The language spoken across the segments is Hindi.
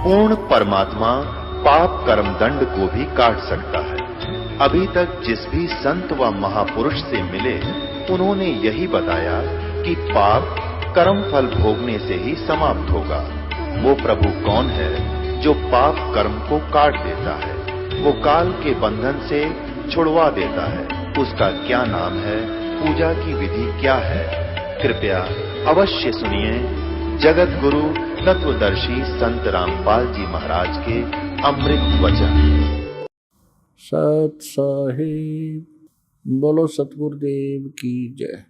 पूर्ण परमात्मा पाप कर्म दंड को भी काट सकता है। अभी तक जिस भी संत व महापुरुष से मिले, उन्होंने यही बताया कि पाप कर्म फल भोगने से ही समाप्त होगा। वो प्रभु कौन है जो पाप कर्म को काट देता है, वो काल के बंधन से छुड़वा देता है। उसका क्या नाम है, पूजा की विधि क्या है? कृपया अवश्य सुनिए जगत गुरु तत्वदर्शी संत रामपाल जी महाराज के अमृत वचन। सत साहिब बोलो, सतगुरुदेव की जय।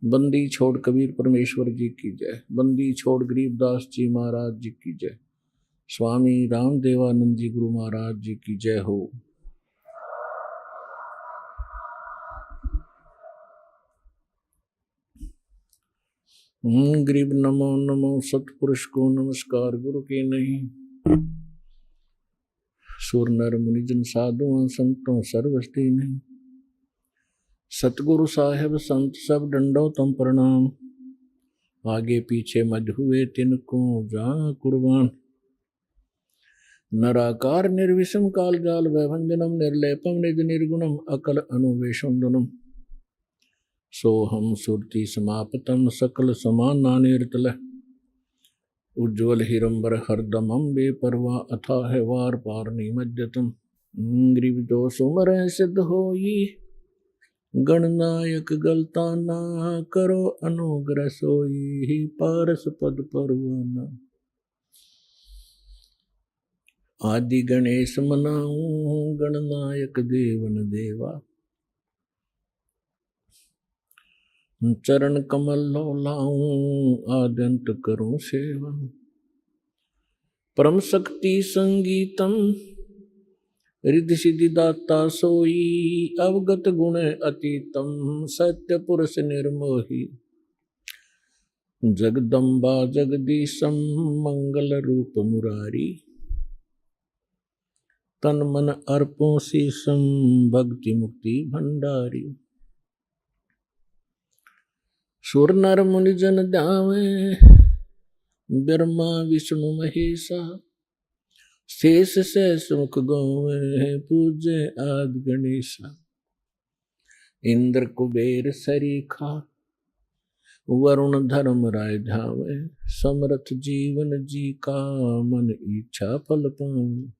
बंदी छोड़ कबीर परमेश्वर जी की जय। बंदी छोड़ गरीबदास जी महाराज जी की जय। स्वामी रामदेवानंद जी गुरु महाराज जी की जय हो। गरीब नमो नमो सतपुरुष को नमस्कार, गुरु के नहीं सुर नर मुनिजन साधुओं संतों सर्वस्ती नहीं। सतगुरु साहेब संत सब डंडो तम प्रणाम। आगे पीछे मज हुए तिनको जा कुर्बान। नराकार निर्विषम काल जाल वैभंजनम निर्लेपम निज निर्गुणम अकल अनुवेशुंदनम। सोहम सुरति समापतम सकल समान नानिर्तल। उज्ज्वल हिरंबर हरदमम बेपरवा अथा है वार पार निमज्जतम। ग्रीव जो सुमर सिद्ध होई गणनायक गलता ना करो अनुग्रह सोई पारस पद परवाना। आदि गणेश मनाऊं गणनायक देवन देवा। चरण कमल लो लाऊं आद्यंत करूं सेवा। परम शक्ति संगीतम रिद्धि सिद्धि दाता सोई। अवगत गुण अतीतम सत्य पुरुष निर्मोही। जगदम्बा जगदीशम मंगल रूप मुरारी। तन मन अर्पों शीशम भक्ति मुक्ति भंडारी। सुर नर मुनि जन ध्यावे ब्रह्मा विष्णु महेशा। शेष शेष मुख गौवे पूजे आदि गणेशा। इंद्र कुबेर सरीखा वरुण धर्म राय ध्यावे। समरथ जीवन जी का मन इच्छा फल पावे।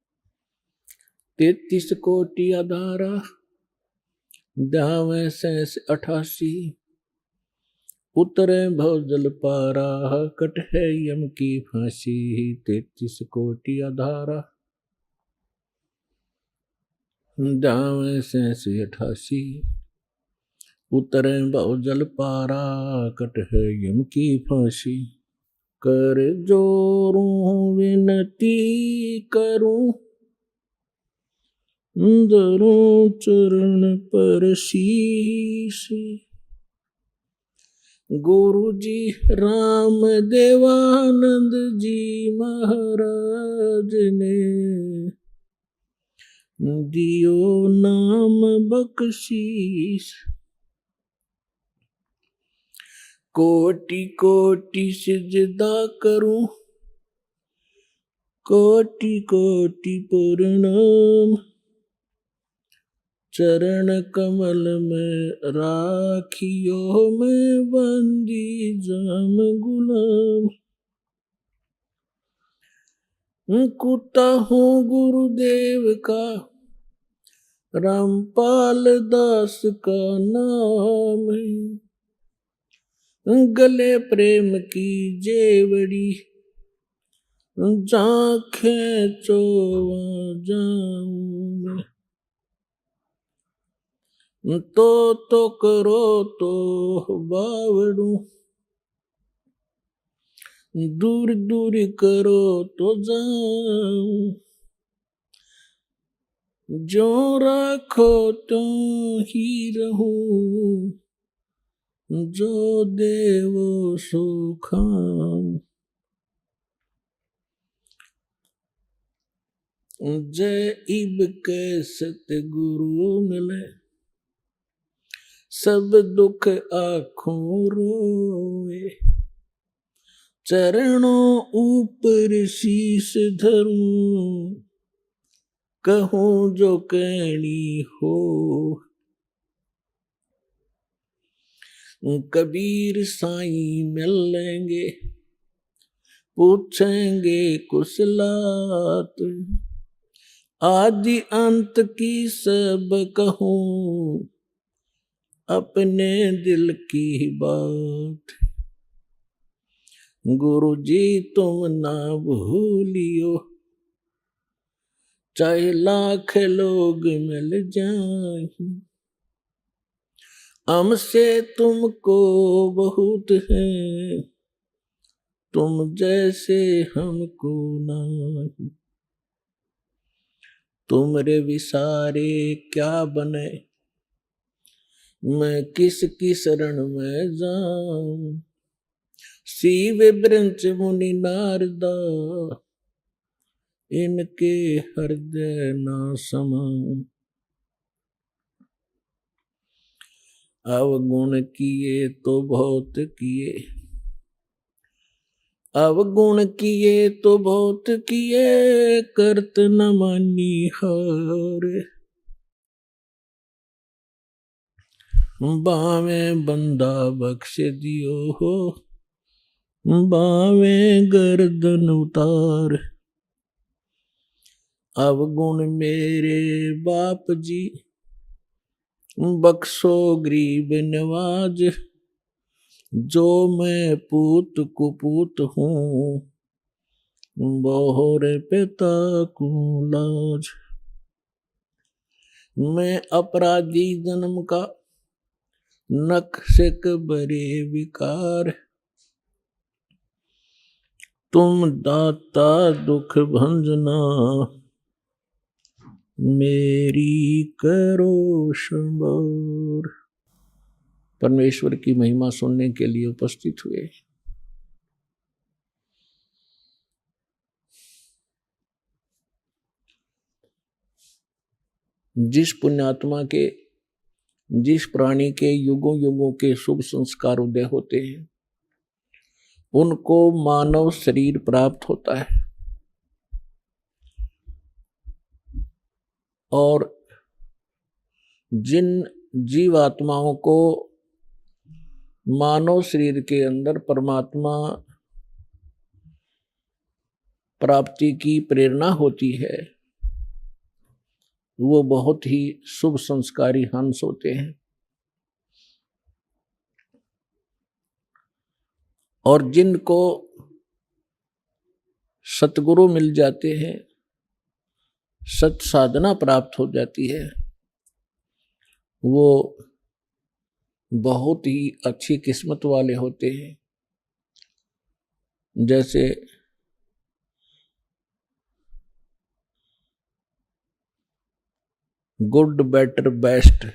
33 कोटि आधारा ध्यावे शेष 88। उतरे भव जल पारा कट है यम की फांसी। 33 कोटि आधारा ध्यावे शेष 88। उतरे भव जल पारा कट है यम की फांसी। कर जोरूं विनती करूं धरूं चरण पर शीश। गुरु जी राम देवानंद जी महाराज ने दियो नाम बख्शीश। कोटि कोटि सिजदा करूं कोटि कोटि प्रणाम। चरण कमल में राखियो मैं बंदी जाम गुलाम। कुत्ता हूँ गुरुदेव का रामपाल दास का नाम है। गले प्रेम की जेवड़ी जांखें चोवा जाऊं मैं। तो करो तो बावड़ू दूर दूर करो तो जाऊं। जो राखो तो ही रहूं जो देवो सो खाऊं। जय इब के सतगुरु मिले सब दुख आँखों रोए। चरणों ऊपर शीश धरूं, कहूं जो कहनी हो। कबीर साईं मिल लेंगे, पूछेंगे कुशलात, आदि अंत की सब कहूं, अपने दिल की बात। गुरु जी तुम ना भूलियो, चाहे लाख लोग मिल जाएं, हमसे तुमको बहुत है, तुम जैसे हमको नहीं। तुमरे विसारे क्या बने, मैं किसकी शरण में जाऊं। शिव ब्रंच मुनि नारदा, इनके हृदय ना समाऊं। अवगुण किए तो बहुत किए, अवगुण किए तो बहुत किए, करत न मानी हार। बावे बंदा बख्श दियो हो, बावे गर्दन उतार। अवगुण मेरे बाप जी, बख्शो गरीब नवाज। जो मैं पूत कुपूत हूँ, बोहर पिता को लाज। मैं अपराधी जन्म का, नक्शक बरे विकार। तुम दाता दुख भंजना, मेरी करो संभार। परमेश्वर की महिमा सुनने के लिए उपस्थित हुए। जिस पुण्यात्मा के, जिस प्राणी के युगों युगों के शुभ संस्कार उदय होते हैं, उनको मानव शरीर प्राप्त होता है। और जिन जीवात्माओं को मानव शरीर के अंदर परमात्मा प्राप्ति की प्रेरणा होती है, वो बहुत ही शुभ संस्कारी हंस होते हैं। और जिनको सतगुरु मिल जाते हैं, सत साधना प्राप्त हो जाती है, वो बहुत ही अच्छी किस्मत वाले होते हैं। जैसे गुड बेटर बेस्ट।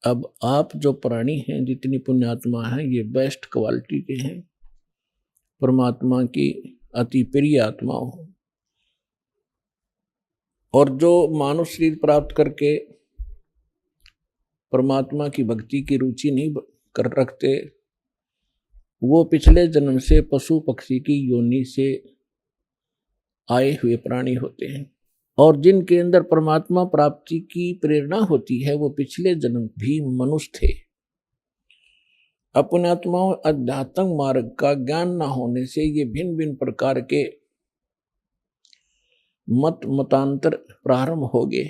अब आप जो प्राणी हैं, जितनी पुण्यात्मा हैं, ये बेस्ट क्वालिटी के हैं, परमात्मा की अति प्रिय आत्मा हो। और जो मानव शरीर प्राप्त करके परमात्मा की भक्ति की रुचि नहीं कर रखते, वो पिछले जन्म से पशु पक्षी की योनि से आए हुए प्राणी होते हैं। और जिनके अंदर परमात्मा प्राप्ति की प्रेरणा होती है, वो पिछले जन्म भी मनुष्य थे। अपनात्माओं अध्यात्म मार्ग का ज्ञान न होने से ये भिन्न भिन्न प्रकार के मतांतर प्रारंभ हो गए,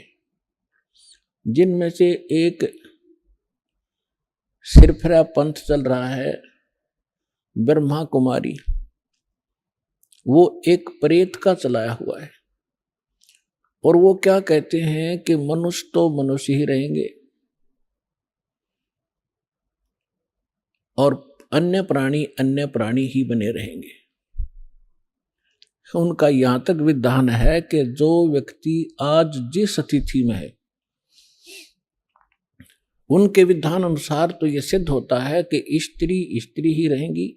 जिनमें से एक सिरफिरा पंथ चल रहा है, ब्रह्मा कुमारी। वो एक प्रेत का चलाया हुआ है। और वो क्या कहते हैं कि मनुष्य तो मनुष्य ही रहेंगे और अन्य प्राणी ही बने रहेंगे। उनका यहां तक विधान है कि जो व्यक्ति आज जिस स्थिति में है, उनके विधान अनुसार तो यह सिद्ध होता है कि स्त्री स्त्री ही रहेंगी,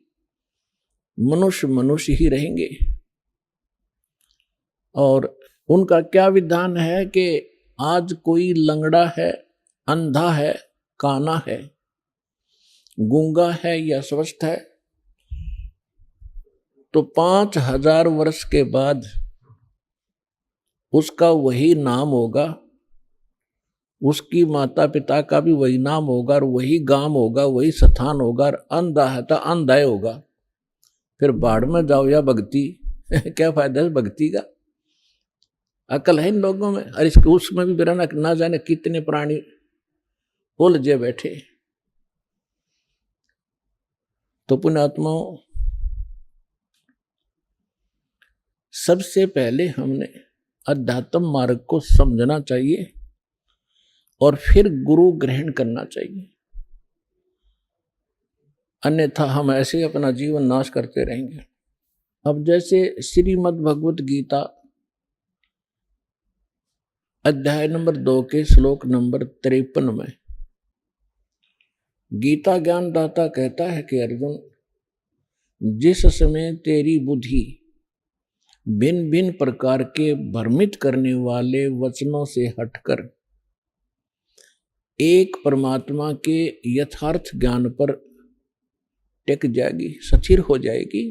मनुष्य मनुष्य ही रहेंगे। और उनका क्या विधान है कि आज कोई लंगड़ा है, अंधा है, काना है, गूंगा है या स्वस्थ है, तो 5000 वर्ष के बाद उसका वही नाम होगा, उसकी माता पिता का भी वही नाम होगा, और वही गांव होगा, वही स्थान होगा, और अंधा है तो अंधा होगा। फिर बाढ़ में जाओ या भक्ति क्या फायदा है भक्ति का? अकल है इन लोगों में। और इसके उसमें भी बिना ना जाने कितने प्राणी उलझे बैठे। तो पुण्यात्माओं, सबसे पहले हमने अध्यात्म मार्ग को समझना चाहिए और फिर गुरु ग्रहण करना चाहिए, अन्यथा हम ऐसे ही अपना जीवन नाश करते रहेंगे। अब जैसे श्रीमद् भगवत गीता अध्याय नंबर 2 के श्लोक नंबर 53 में गीता ज्ञानदाता कहता है कि अर्जुन, जिस समय तेरी बुद्धि भिन्न भिन्न प्रकार के भ्रमित करने वाले वचनों से हटकर एक परमात्मा के यथार्थ ज्ञान पर टिक जाएगी, स्थिर हो जाएगी,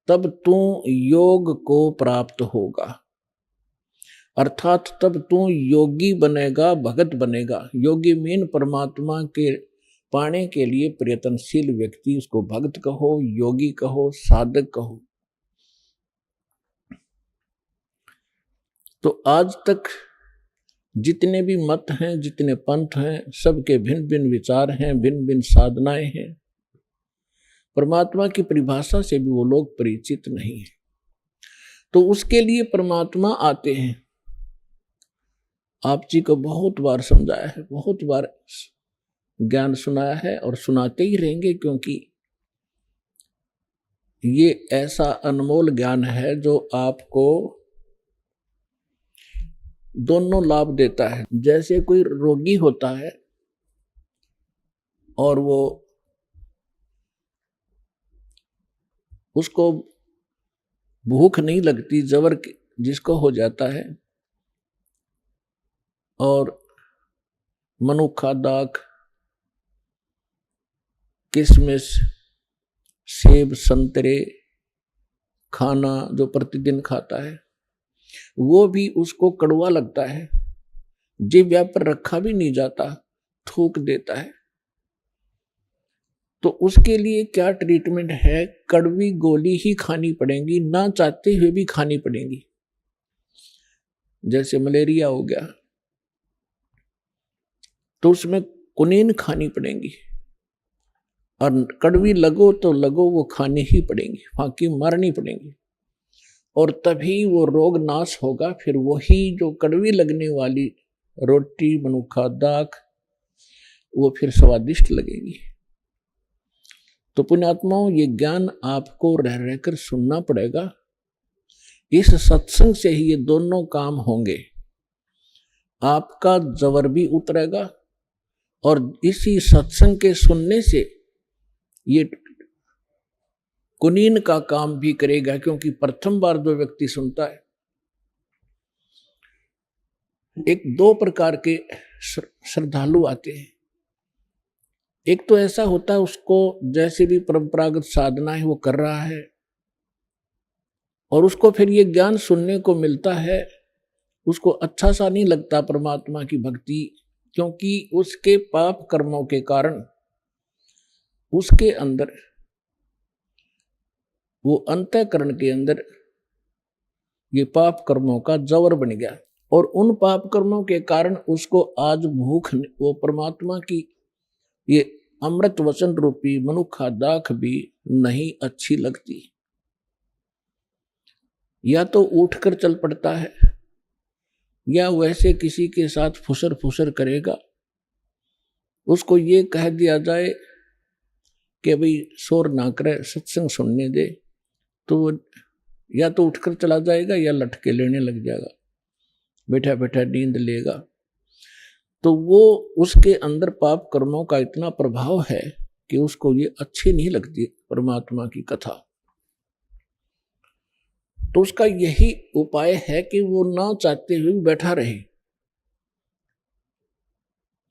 तब तू योग को प्राप्त होगा। अर्थात तब तू योगी बनेगा, भगत बनेगा। योगी मीन परमात्मा के पाने के लिए प्रयत्नशील व्यक्ति, उसको भक्त कहो, योगी कहो, साधक कहो। तो आज तक जितने भी मत हैं, जितने पंथ हैं, सबके भिन्न भिन्न विचार हैं, भिन्न भिन्न साधनाएं हैं। परमात्मा की परिभाषा से भी वो लोग परिचित नहीं है। तो उसके लिए परमात्मा आते हैं। आप जी को बहुत बार समझाया है, बहुत बार ज्ञान सुनाया है और सुनाते ही रहेंगे, क्योंकि ये ऐसा अनमोल ज्ञान है जो आपको दोनों लाभ देता है। जैसे कोई रोगी होता है और वो उसको भूख नहीं लगती, जबर जिसको हो जाता है, और मनुक्खा, दाख, किशमिश, सेब, संतरे खाना जो प्रतिदिन खाता है, वो भी उसको कड़वा लगता है, जिह्वा पर रखा भी नहीं जाता, थूक देता है। तो उसके लिए क्या ट्रीटमेंट है? कड़वी गोली ही खानी पड़ेगी, ना चाहते हुए भी खानी पड़ेगी। जैसे मलेरिया हो गया तो उसमें कुनीन खानी पड़ेगी, और कड़वी लगो तो लगो, वो खानी ही पड़ेगी, फांकी मारनी पड़ेगी, और तभी वो रोग नाश होगा। फिर वही जो कड़वी लगने वाली रोटी, मनुक्खा, दाख, वो फिर स्वादिष्ट लगेगी। तो पुण्यात्माओं, ये ज्ञान आपको रह रहकर सुनना पड़ेगा। इस सत्संग से ही ये दोनों काम होंगे। आपका जबर भी उतरेगा और इसी सत्संग के सुनने से ये कुनीन का काम भी करेगा, क्योंकि प्रथम बार जो व्यक्ति सुनता है, एक दो प्रकार के श्रद्धालु आते हैं। एक तो ऐसा होता है, उसको जैसे भी परंपरागत साधना है वो कर रहा है, और उसको फिर ये ज्ञान सुनने को मिलता है, उसको अच्छा सा नहीं लगता परमात्मा की भक्ति, क्योंकि उसके पाप कर्मों के कारण उसके अंदर, वो अंतःकरण के अंदर ये पाप कर्मों का जवर बन गया, और उन पाप कर्मों के कारण उसको आज भूख, वो परमात्मा की ये अमृत वचन रूपी मनुक्खा दाख भी नहीं अच्छी लगती। या तो उठकर चल पड़ता है, या वैसे किसी के साथ फुसर फुसर करेगा। उसको ये कह दिया जाए कि भाई शोर ना करे, सत्संग सुनने दे, तो या तो उठकर चला जाएगा या लटके लेने लग जाएगा, बैठा बैठा नींद लेगा। तो वो उसके अंदर पाप कर्मों का इतना प्रभाव है कि उसको ये अच्छी नहीं लगती परमात्मा की कथा। तो उसका यही उपाय है कि वो ना चाहते हुए बैठा रहे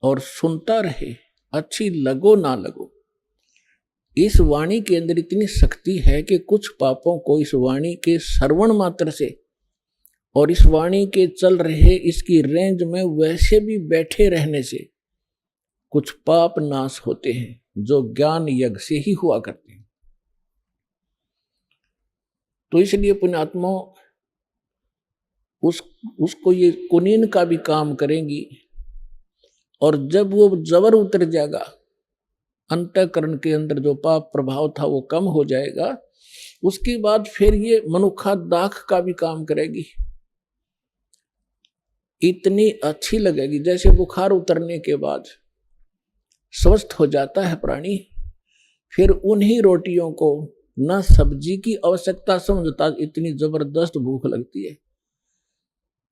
और सुनता रहे, अच्छी लगो ना लगो। इस वाणी के अंदर इतनी शक्ति है कि कुछ पापों को इस वाणी के श्रवण मात्र से और इस वाणी के चल रहे इसकी रेंज में वैसे भी बैठे रहने से कुछ पाप नाश होते हैं, जो ज्ञान यज्ञ से ही हुआ करते हैं। तो इसलिए पुण्यात्मा उसको ये कुनीन का भी काम करेंगी, और जब वो जबर उतर जाएगा, अंतःकरण के अंदर जो पाप प्रभाव था वो कम हो जाएगा, उसके बाद फिर ये मनुखा दाख का भी काम करेगी। इतनी अच्छी लगेगी जैसे बुखार उतरने के बाद स्वस्थ हो जाता है प्राणी, फिर उन्हीं रोटियों को न सब्जी की आवश्यकता समझता, इतनी जबरदस्त भूख लगती है।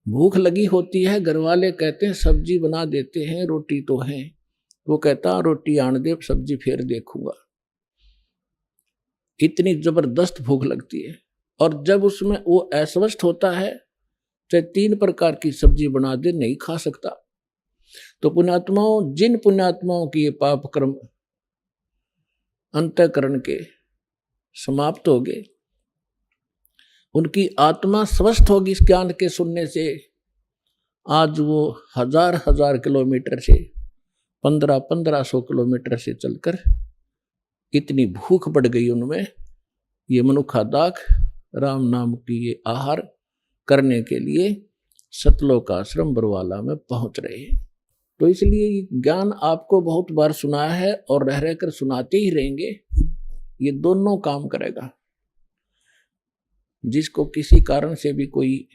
भूख लगी होती है, घर वाले कहते हैं सब्जी बना देते हैं, रोटी तो है, वो कहता रोटी आन दे, सब्जी फिर देखूंगा। इतनी जबरदस्त भूख लगती है। और जब उसमें वो अस्वस्थ होता है, चाहे 3 प्रकार की सब्जी बना दे, नहीं खा सकता। तो पुण्यात्माओं, जिन पुण्यात्माओं की ये पाप कर्म अंतःकरण के समाप्त हो गए, उनकी आत्मा स्वस्थ होगी इस ज्ञान के सुनने से। आज वो हजार किलोमीटर से 1500 किलोमीटर से चलकर इतनी भूख बढ़ गई उनमें, ये मनुखा दाख राम नाम की ये आहार करने के लिए सतलोक आश्रम बरवाला में पहुंच रहे हैं। तो इसलिए ज्ञान आपको बहुत बार सुनाया है और रह रहकर सुनाते ही रहेंगे। ये दोनों काम करेगा। जिसको किसी कारण से भी कोई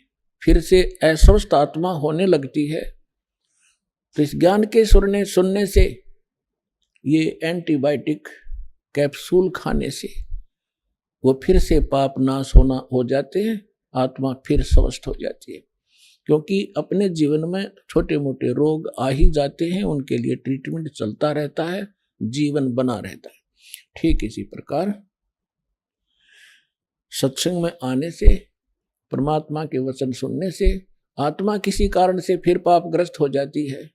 फिर से अस्वस्थ आत्मा होने लगती है, तो इस ज्ञान के सुनने से, ये एंटीबायोटिक कैप्सूल खाने से वो फिर से पाप नाश हो जाते हैं, आत्मा फिर स्वस्थ हो जाती है। क्योंकि अपने जीवन में छोटे मोटे रोग आ ही जाते हैं, उनके लिए ट्रीटमेंट चलता रहता है, जीवन बना रहता है। ठीक इसी प्रकार सत्संग में आने से, परमात्मा के वचन सुनने से आत्मा किसी कारण से फिर पापग्रस्त हो जाती है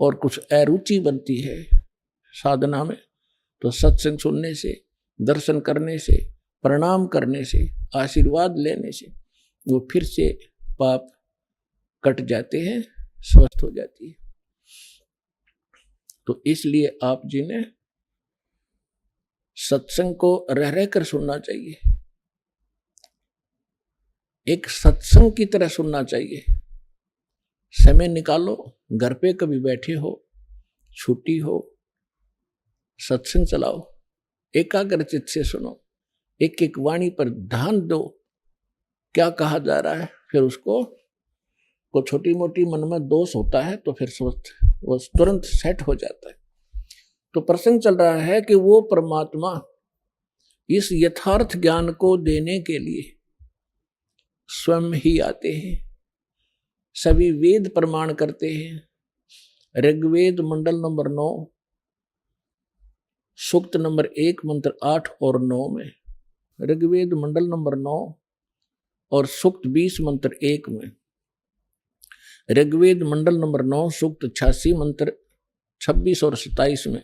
और कुछ अरुचि बनती है साधना में, तो सत्संग सुनने से, दर्शन करने से, प्रणाम करने से, आशीर्वाद लेने से वो फिर से पाप कट जाते हैं, स्वस्थ हो जाती है। तो इसलिए आप जी ने सत्संग को रह रहकर सुनना चाहिए, एक सत्संग की तरह सुनना चाहिए। समय निकालो, घर पे कभी बैठे हो, छुट्टी हो, सत्संग चलाओ, एकाग्रचित से सुनो, एक एक वाणी पर ध्यान दो, क्या कहा जा रहा है। फिर उसको को छोटी मोटी मन में दोष होता है तो फिर वो तुरंत सेट हो जाता है। तो प्रसंग चल रहा है कि वो परमात्मा इस यथार्थ ज्ञान को देने के लिए स्वयं ही आते हैं। सभी वेद प्रमाण करते हैं। ऋग्वेद मंडल नंबर 9 सूक्त नंबर 1 मंत्र 8 और 9 में, ऋग्वेद मंडल नंबर 9 और सूक्त 20 मंत्र 1 में, ऋग्वेद मंडल नंबर 9 सूक्त 86 मंत्र 26 और 27 में,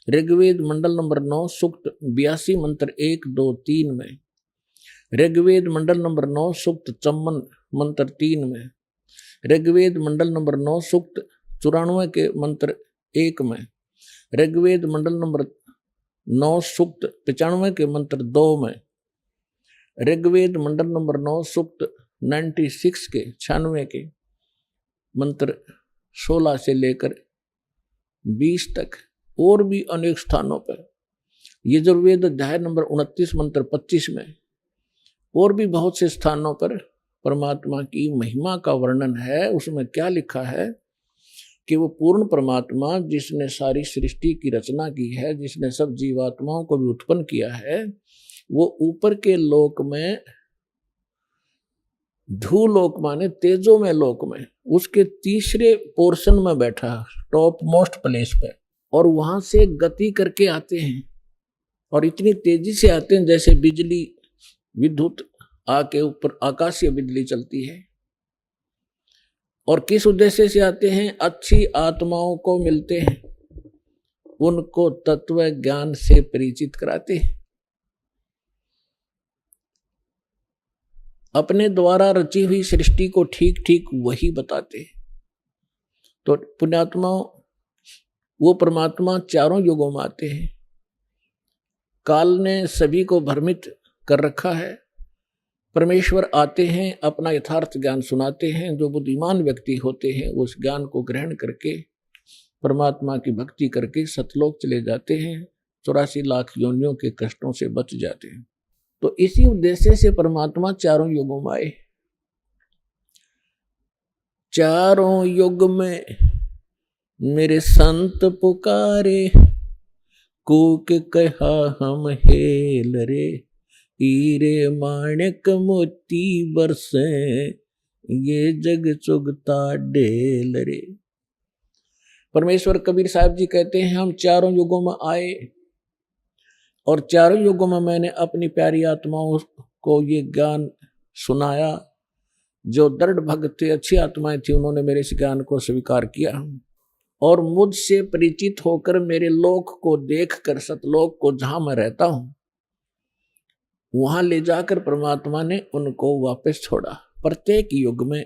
ऋग्वेद मंडल नंबर 9 सूक्त 82 मंत्र 1, 2, 3 में, ऋग्वेद मंडल नंबर 9 सूक्त 54 मंत्र 3 में, ऋग्वेद मंडल नंबर 9 सूक्त 94 के मंत्र 1 में, ऋग्वेद मंडल नंबर 9 सूक्त 95 के मंत्र 2 में, ऋग्वेद मंडल नंबर 9 सूक्त 96 के 96 के मंत्र 16 से लेकर 20 तक, और भी अनेक स्थानों पर, यजुर्वेद अध्याय नंबर 29 मंत्र 25 में, और भी बहुत से स्थानों पर परमात्मा की महिमा का वर्णन है। उसमें क्या लिखा है कि वो पूर्ण परमात्मा जिसने सारी सृष्टि की रचना की है, जिसने सब जीवात्माओं को भी उत्पन्न किया है, वो ऊपर के लोक में, धूलोक माने तेजो में लोक में, उसके तीसरे पोर्शन में बैठा, टॉप मोस्ट प्लेस पे, और वहां से गति करके आते हैं, और इतनी तेजी से आते हैं जैसे बिजली विद्युत आके ऊपर आकाशीय बिजली चलती है। और किस उद्देश्य से आते हैं? अच्छी आत्माओं को मिलते हैं, उनको तत्व ज्ञान से परिचित कराते हैं। अपने द्वारा रची हुई सृष्टि को ठीक ठीक वही बताते हैं। तो पुण्यात्मा, वो परमात्मा चारों युगों में आते हैं। काल ने सभी को भ्रमित कर रखा है। परमेश्वर आते हैं, अपना यथार्थ ज्ञान सुनाते हैं। जो बुद्धिमान व्यक्ति होते हैं उस ज्ञान को ग्रहण करके परमात्मा की भक्ति करके सतलोक चले जाते हैं, 84 लाख योनियों के कष्टों से बच जाते हैं। तो इसी उद्देश्य से परमात्मा चारों युगों में आए। चारों युग में मेरे संत पुकारे, कूक कहा हम हेल रे, हीरे माणिक मोती बरसे, ये जग चुगता ढेल रे। परमेश्वर कबीर साहब जी कहते हैं हम चारों युगों में आए और चारों युगों में मैंने अपनी प्यारी आत्माओं को ये ज्ञान सुनाया। जो दृढ़ भक्त थे, अच्छी आत्माएं थी, उन्होंने मेरे इस ज्ञान को स्वीकार किया और मुझसे परिचित होकर मेरे लोक को देखकर, सतलोक को जहां मैं रहता हूं, वहां ले जाकर परमात्मा ने उनको वापस छोड़ा। प्रत्येक युग में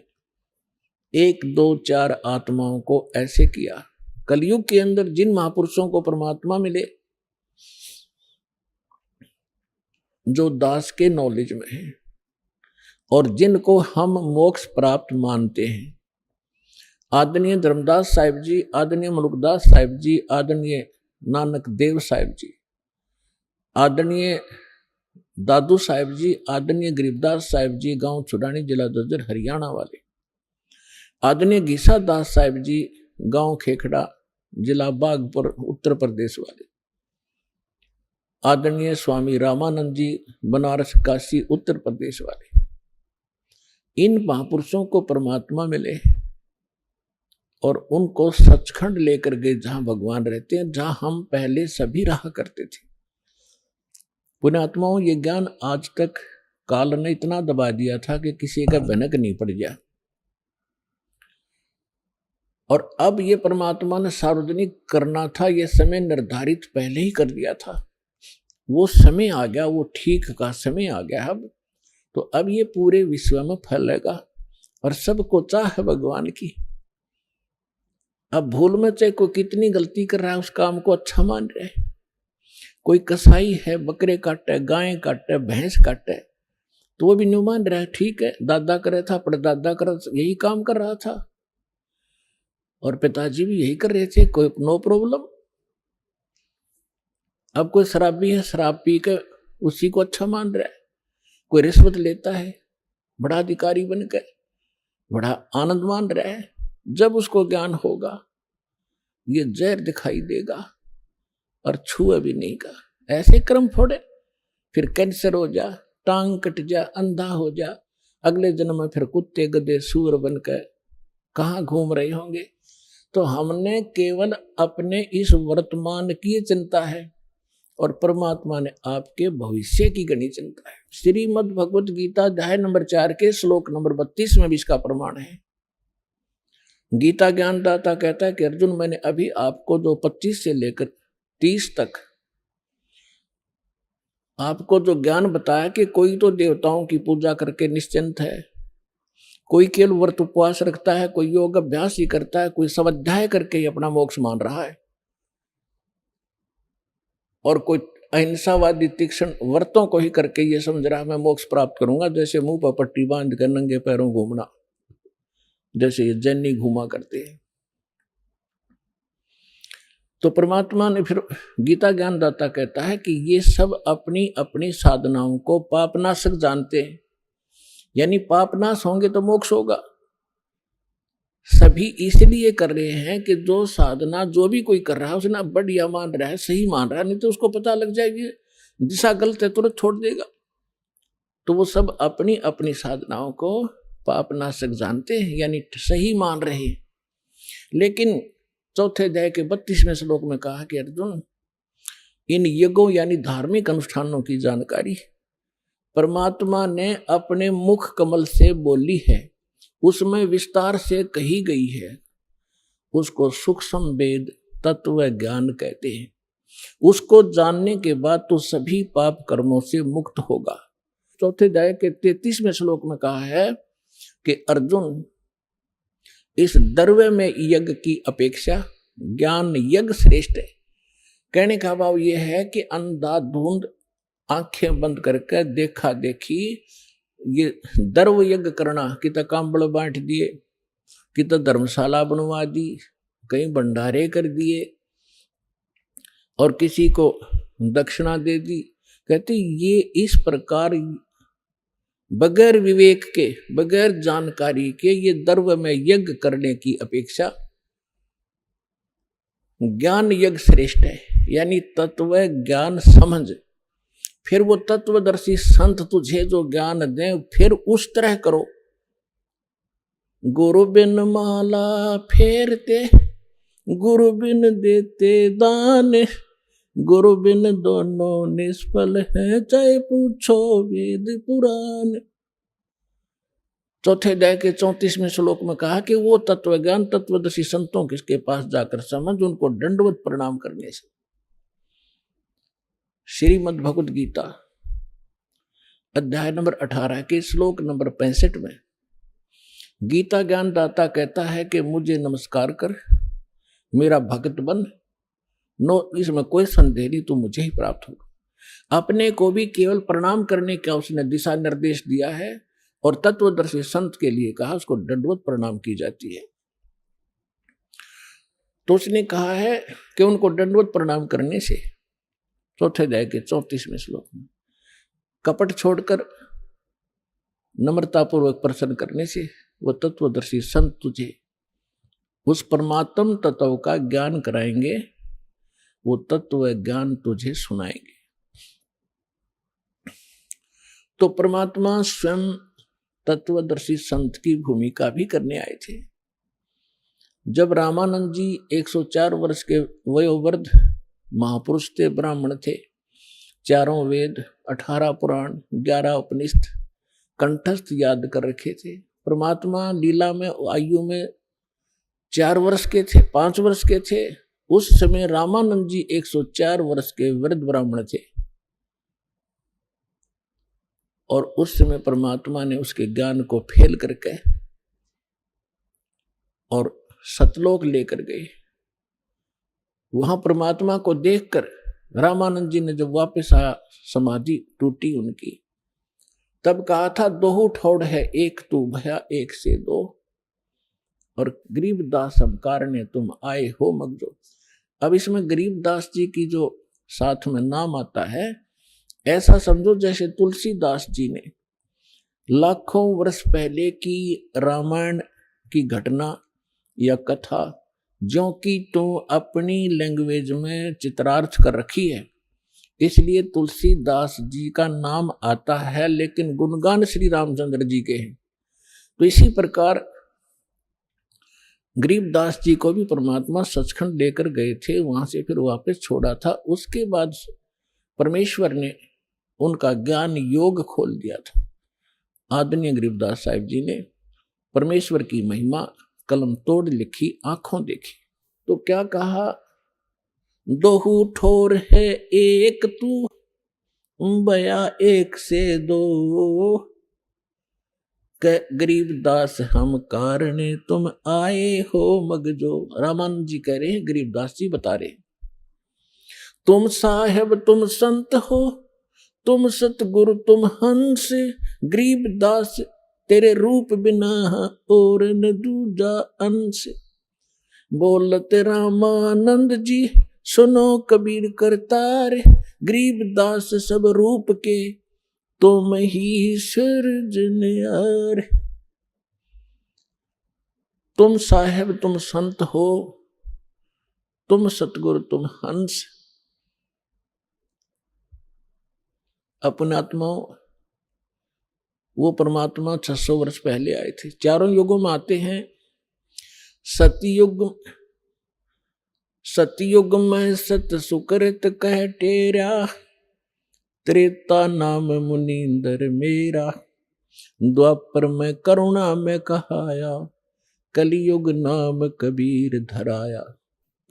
1, 2, 4 आत्माओं को ऐसे किया। कलयुग के अंदर जिन महापुरुषों को परमात्मा मिले जो दास के नॉलेज में है और जिनको हम मोक्ष प्राप्त मानते हैं, आदरणीय धर्मदास साहिब जी, आदरणीय मलुकदास साहिब जी, आदरणीय नानक देव साहिब जी, आदरणीय दादू साहिब जी, आदरणीय गरीबदास साहिब जी, गांव छुड़ानी, जिला दज्जर, हरियाणा वाले, आदरणीय घीसा दास साहिब जी, गांव खेखड़ा, जिला बागपुर, उत्तर प्रदेश वाले, आदरणीय स्वामी रामानंद जी, बनारस काशी, उत्तर प्रदेश वाले, इन महापुरुषों को परमात्मा मिले और उनको सचखंड लेकर गए जहां भगवान रहते हैं, जहां हम पहले सभी रहा करते थे। पुण्यात्माओं, ये ज्ञान आज तक काल ने इतना दबा दिया था कि किसी का भनक नहीं पड़ गया और अब ये परमात्मा ने सार्वजनिक करना था, ये समय निर्धारित पहले ही कर दिया था। वो समय आ गया, वो ठीक का समय आ गया अब। तो अब ये पूरे विश्व में फैलेगा और सबको चाह है भगवान की। अब भूल में चाहे कोई कितनी गलती कर रहा है उस काम को अच्छा मान रहे है। कोई कसाई है, बकरे काटे, गाय काटे, भैंस काटे, तो वो भी नहीं मान रहा है। ठीक है, दादा करे था, परदादा कर यही काम कर रहा था और पिताजी भी यही कर रहे थे, कोई नो प्रॉब्लम। अब कोई शराबी है, शराब पी के उसी को अच्छा मान रहा है। कोई रिश्वत लेता है, बड़ा अधिकारी बनकर बड़ा आनंद मान रहा है। जब उसको ज्ञान होगा ये जहर दिखाई देगा और छुए भी नहीं का। ऐसे कर्म फोड़े, फिर कैंसर हो जा, टांग कट जा, अंधा हो जा, अगले जन्म में फिर कुत्ते गधे सूअर बनकर कहाँ घूम रहे होंगे। तो हमने केवल अपने इस वर्तमान की चिंता है और परमात्मा ने आपके भविष्य की घनी चिंता है। श्रीमद् भगवत गीता अध्याय नंबर 4 के श्लोक नंबर 32 में भी इसका प्रमाण है। गीता ज्ञानदाता कहता है कि अर्जुन, मैंने अभी आपको जो 25 से लेकर 30 तक आपको जो ज्ञान बताया कि कोई तो देवताओं की पूजा करके निश्चिंत है, कोई केवल व्रत उपवास रखता है, कोई योग अभ्यास ही करता है, कोई स्वाध्याय करके ही अपना मोक्ष मान रहा है, और कोई अहिंसावादी तीक्ष्ण व्रतों को ही करके ये समझ रहा है मैं मोक्ष प्राप्त करूंगा। जैसे मुंह पर पट्टी बांध कर नंगे पैरों घूमना, जैसे ये जैनी घूमा करते हैं। तो परमात्मा ने फिर गीता ज्ञानदाता कहता है कि ये सब अपनी अपनी साधनाओं को पापनाशक जानते हैं, यानी पापनाश होंगे तो मोक्ष होगा। सभी इसलिए कर रहे हैं कि जो साधना जो भी कोई कर रहा है उसने बढ़िया मान रहा है, सही मान रहा है, नहीं तो उसको पता लग जाएगी दिशा गलत है तुरंत छोड़ देगा। तो वो सब अपनी अपनी साधनाओं को पापनाशक जानते हैं, यानी सही मान रहे हैं। लेकिन चौथे अध्याय के 32वें श्लोक में कहा कि अर्जुन, इन यज्ञों यानी धार्मिक अनुष्ठानों की जानकारी परमात्मा ने अपने मुख कमल से बोली है, उसमें विस्तार से कही गई है, उसको सूक्ष्म वेद तत्व ज्ञान कहते हैं। उसको जानने के बाद तो सभी पाप कर्मों से मुक्त होगा। चौथे अध्याय के 33वें श्लोक में कहा है कि अर्जुन, इस द्रव्य में यज्ञ की अपेक्षा ज्ञान यज्ञ श्रेष्ठ है। कहने का भाव यह है कि अंधाधुंध आंखें बंद करके देखा देखी ये द्रव्य यज्ञ करना, कि तो कांबड़ बांट दिए, कि तो धर्मशाला बनवा दी, कहीं भंडारे कर दिए और किसी को दक्षिणा दे दी। कहते ये इस प्रकार बगैर विवेक के, बगैर जानकारी के ये द्रव्य में यज्ञ करने की अपेक्षा ज्ञान यज्ञ श्रेष्ठ है। यानी तत्व ज्ञान समझ, फिर वो तत्वदर्शी संत तुझे जो ज्ञान दें फिर उस तरह करो। गुरु बिन माला फेरते, गुरु बिन देते दान, गुरु बिन दोनों निष्फल है, चाहे पूछो वेद पुराण। चौथे अध्याय के 34वें श्लोक में कहा कि वो तत्व ज्ञान तत्वदर्शी संतों किसके पास जाकर समझ, उनको दंडवत प्रणाम करने से। श्रीमद् भगवद गीता अध्याय नंबर 18 के श्लोक नंबर 65 में गीता ज्ञान दाता कहता है कि मुझे नमस्कार कर, मेरा भक्त बन, नो इसमें कोई संदेह नहीं, तू मुझे ही प्राप्त होगा। अपने को भी केवल प्रणाम करने का उसने दिशा निर्देश दिया है और तत्वदर्शी संत के लिए कहा उसको दंडवत प्रणाम की जाती है। तो उसने कहा है कि उनको दंडवत प्रणाम करने से, चौथे अध्याय के 34वें श्लोक में, कपट छोड़कर नम्रतापूर्वक प्रसन्न करने से वो तत्वदर्शी संत तुझे उस परमात्म तत्व का ज्ञान कराएंगे, वो तत्व ज्ञान तुझे सुनाएंगे। तो परमात्मा स्वयं तत्वदर्शी संत की भूमिका भी करने आए थे। जब रामानंद जी 104 वर्ष के वयोवृद्ध महापुरुष थे, ब्राह्मण थे, 4 वेद, 18 पुराण, 11 उपनिषद कंठस्थ याद कर रखे थे। परमात्मा लीला में आयु में 4 वर्ष के थे, 5 वर्ष के थे। उस समय रामानंद जी 104 वर्ष के वृद्ध ब्राह्मण थे और उस समय परमात्मा ने उसके ज्ञान को फेल करके और सतलोक लेकर गए। वहां परमात्मा को देखकर रामानंद जी ने जब वापस आया, समाधि टूटी उनकी, तब कहा था दोहु ठोड़ है एक तू भया एक से दो, और गरीबदास हम कारणे तुम आए हो मगजो। अब इसमें गरीबदास जी की जो साथ में नाम आता है, ऐसा समझो जैसे तुलसीदास जी ने लाखों वर्ष पहले की रामायण की घटना या कथा जो कि तो अपनी लैंग्वेज में चित्रार्थ कर रखी है, इसलिए तुलसीदास जी का नाम आता है, लेकिन गुणगान श्री रामचंद्र जी के हैं। तो इसी प्रकार गरीबदास जी को भी परमात्मा सचखंड लेकर गए थे, वहां से फिर वापस छोड़ा था। उसके बाद परमेश्वर ने उनका ज्ञान योग खोल दिया था। आदरणीय गरीबदास साहिब जी ने परमेश्वर की महिमा कलम तोड़ लिखी, आंखों देखी। तो क्या कहा, दोहु ठोर है एक तू बया एक से दो, गरीबदास हम कारणे तुम आए हो मगजो। रामानंद जी कह रहे हैं, गरीबदास जी बता रहे, तुम साहेब तुम संत हो, तुम सतगुरु तुम हंस, गरीबदास तेरे रूप बिना और न दूजा अंश। बोलते रामानंद जी सुनो कबीर करतार, गरीबदास सब रूप के तुम ही सृजनहार। तुम साहेब तुम संत हो, तुम सतगुरु तुम हंस। अपने आत्माओं, वो परमात्मा 600 वर्ष पहले आए थे। 4 युगों में आते हैं। सतयुग में सत सुकृत कह टेरा, त्रेता नाम मुनींदर मेरा, द्वापर में करुणा में कहाया, कलियुग नाम कबीर धराया।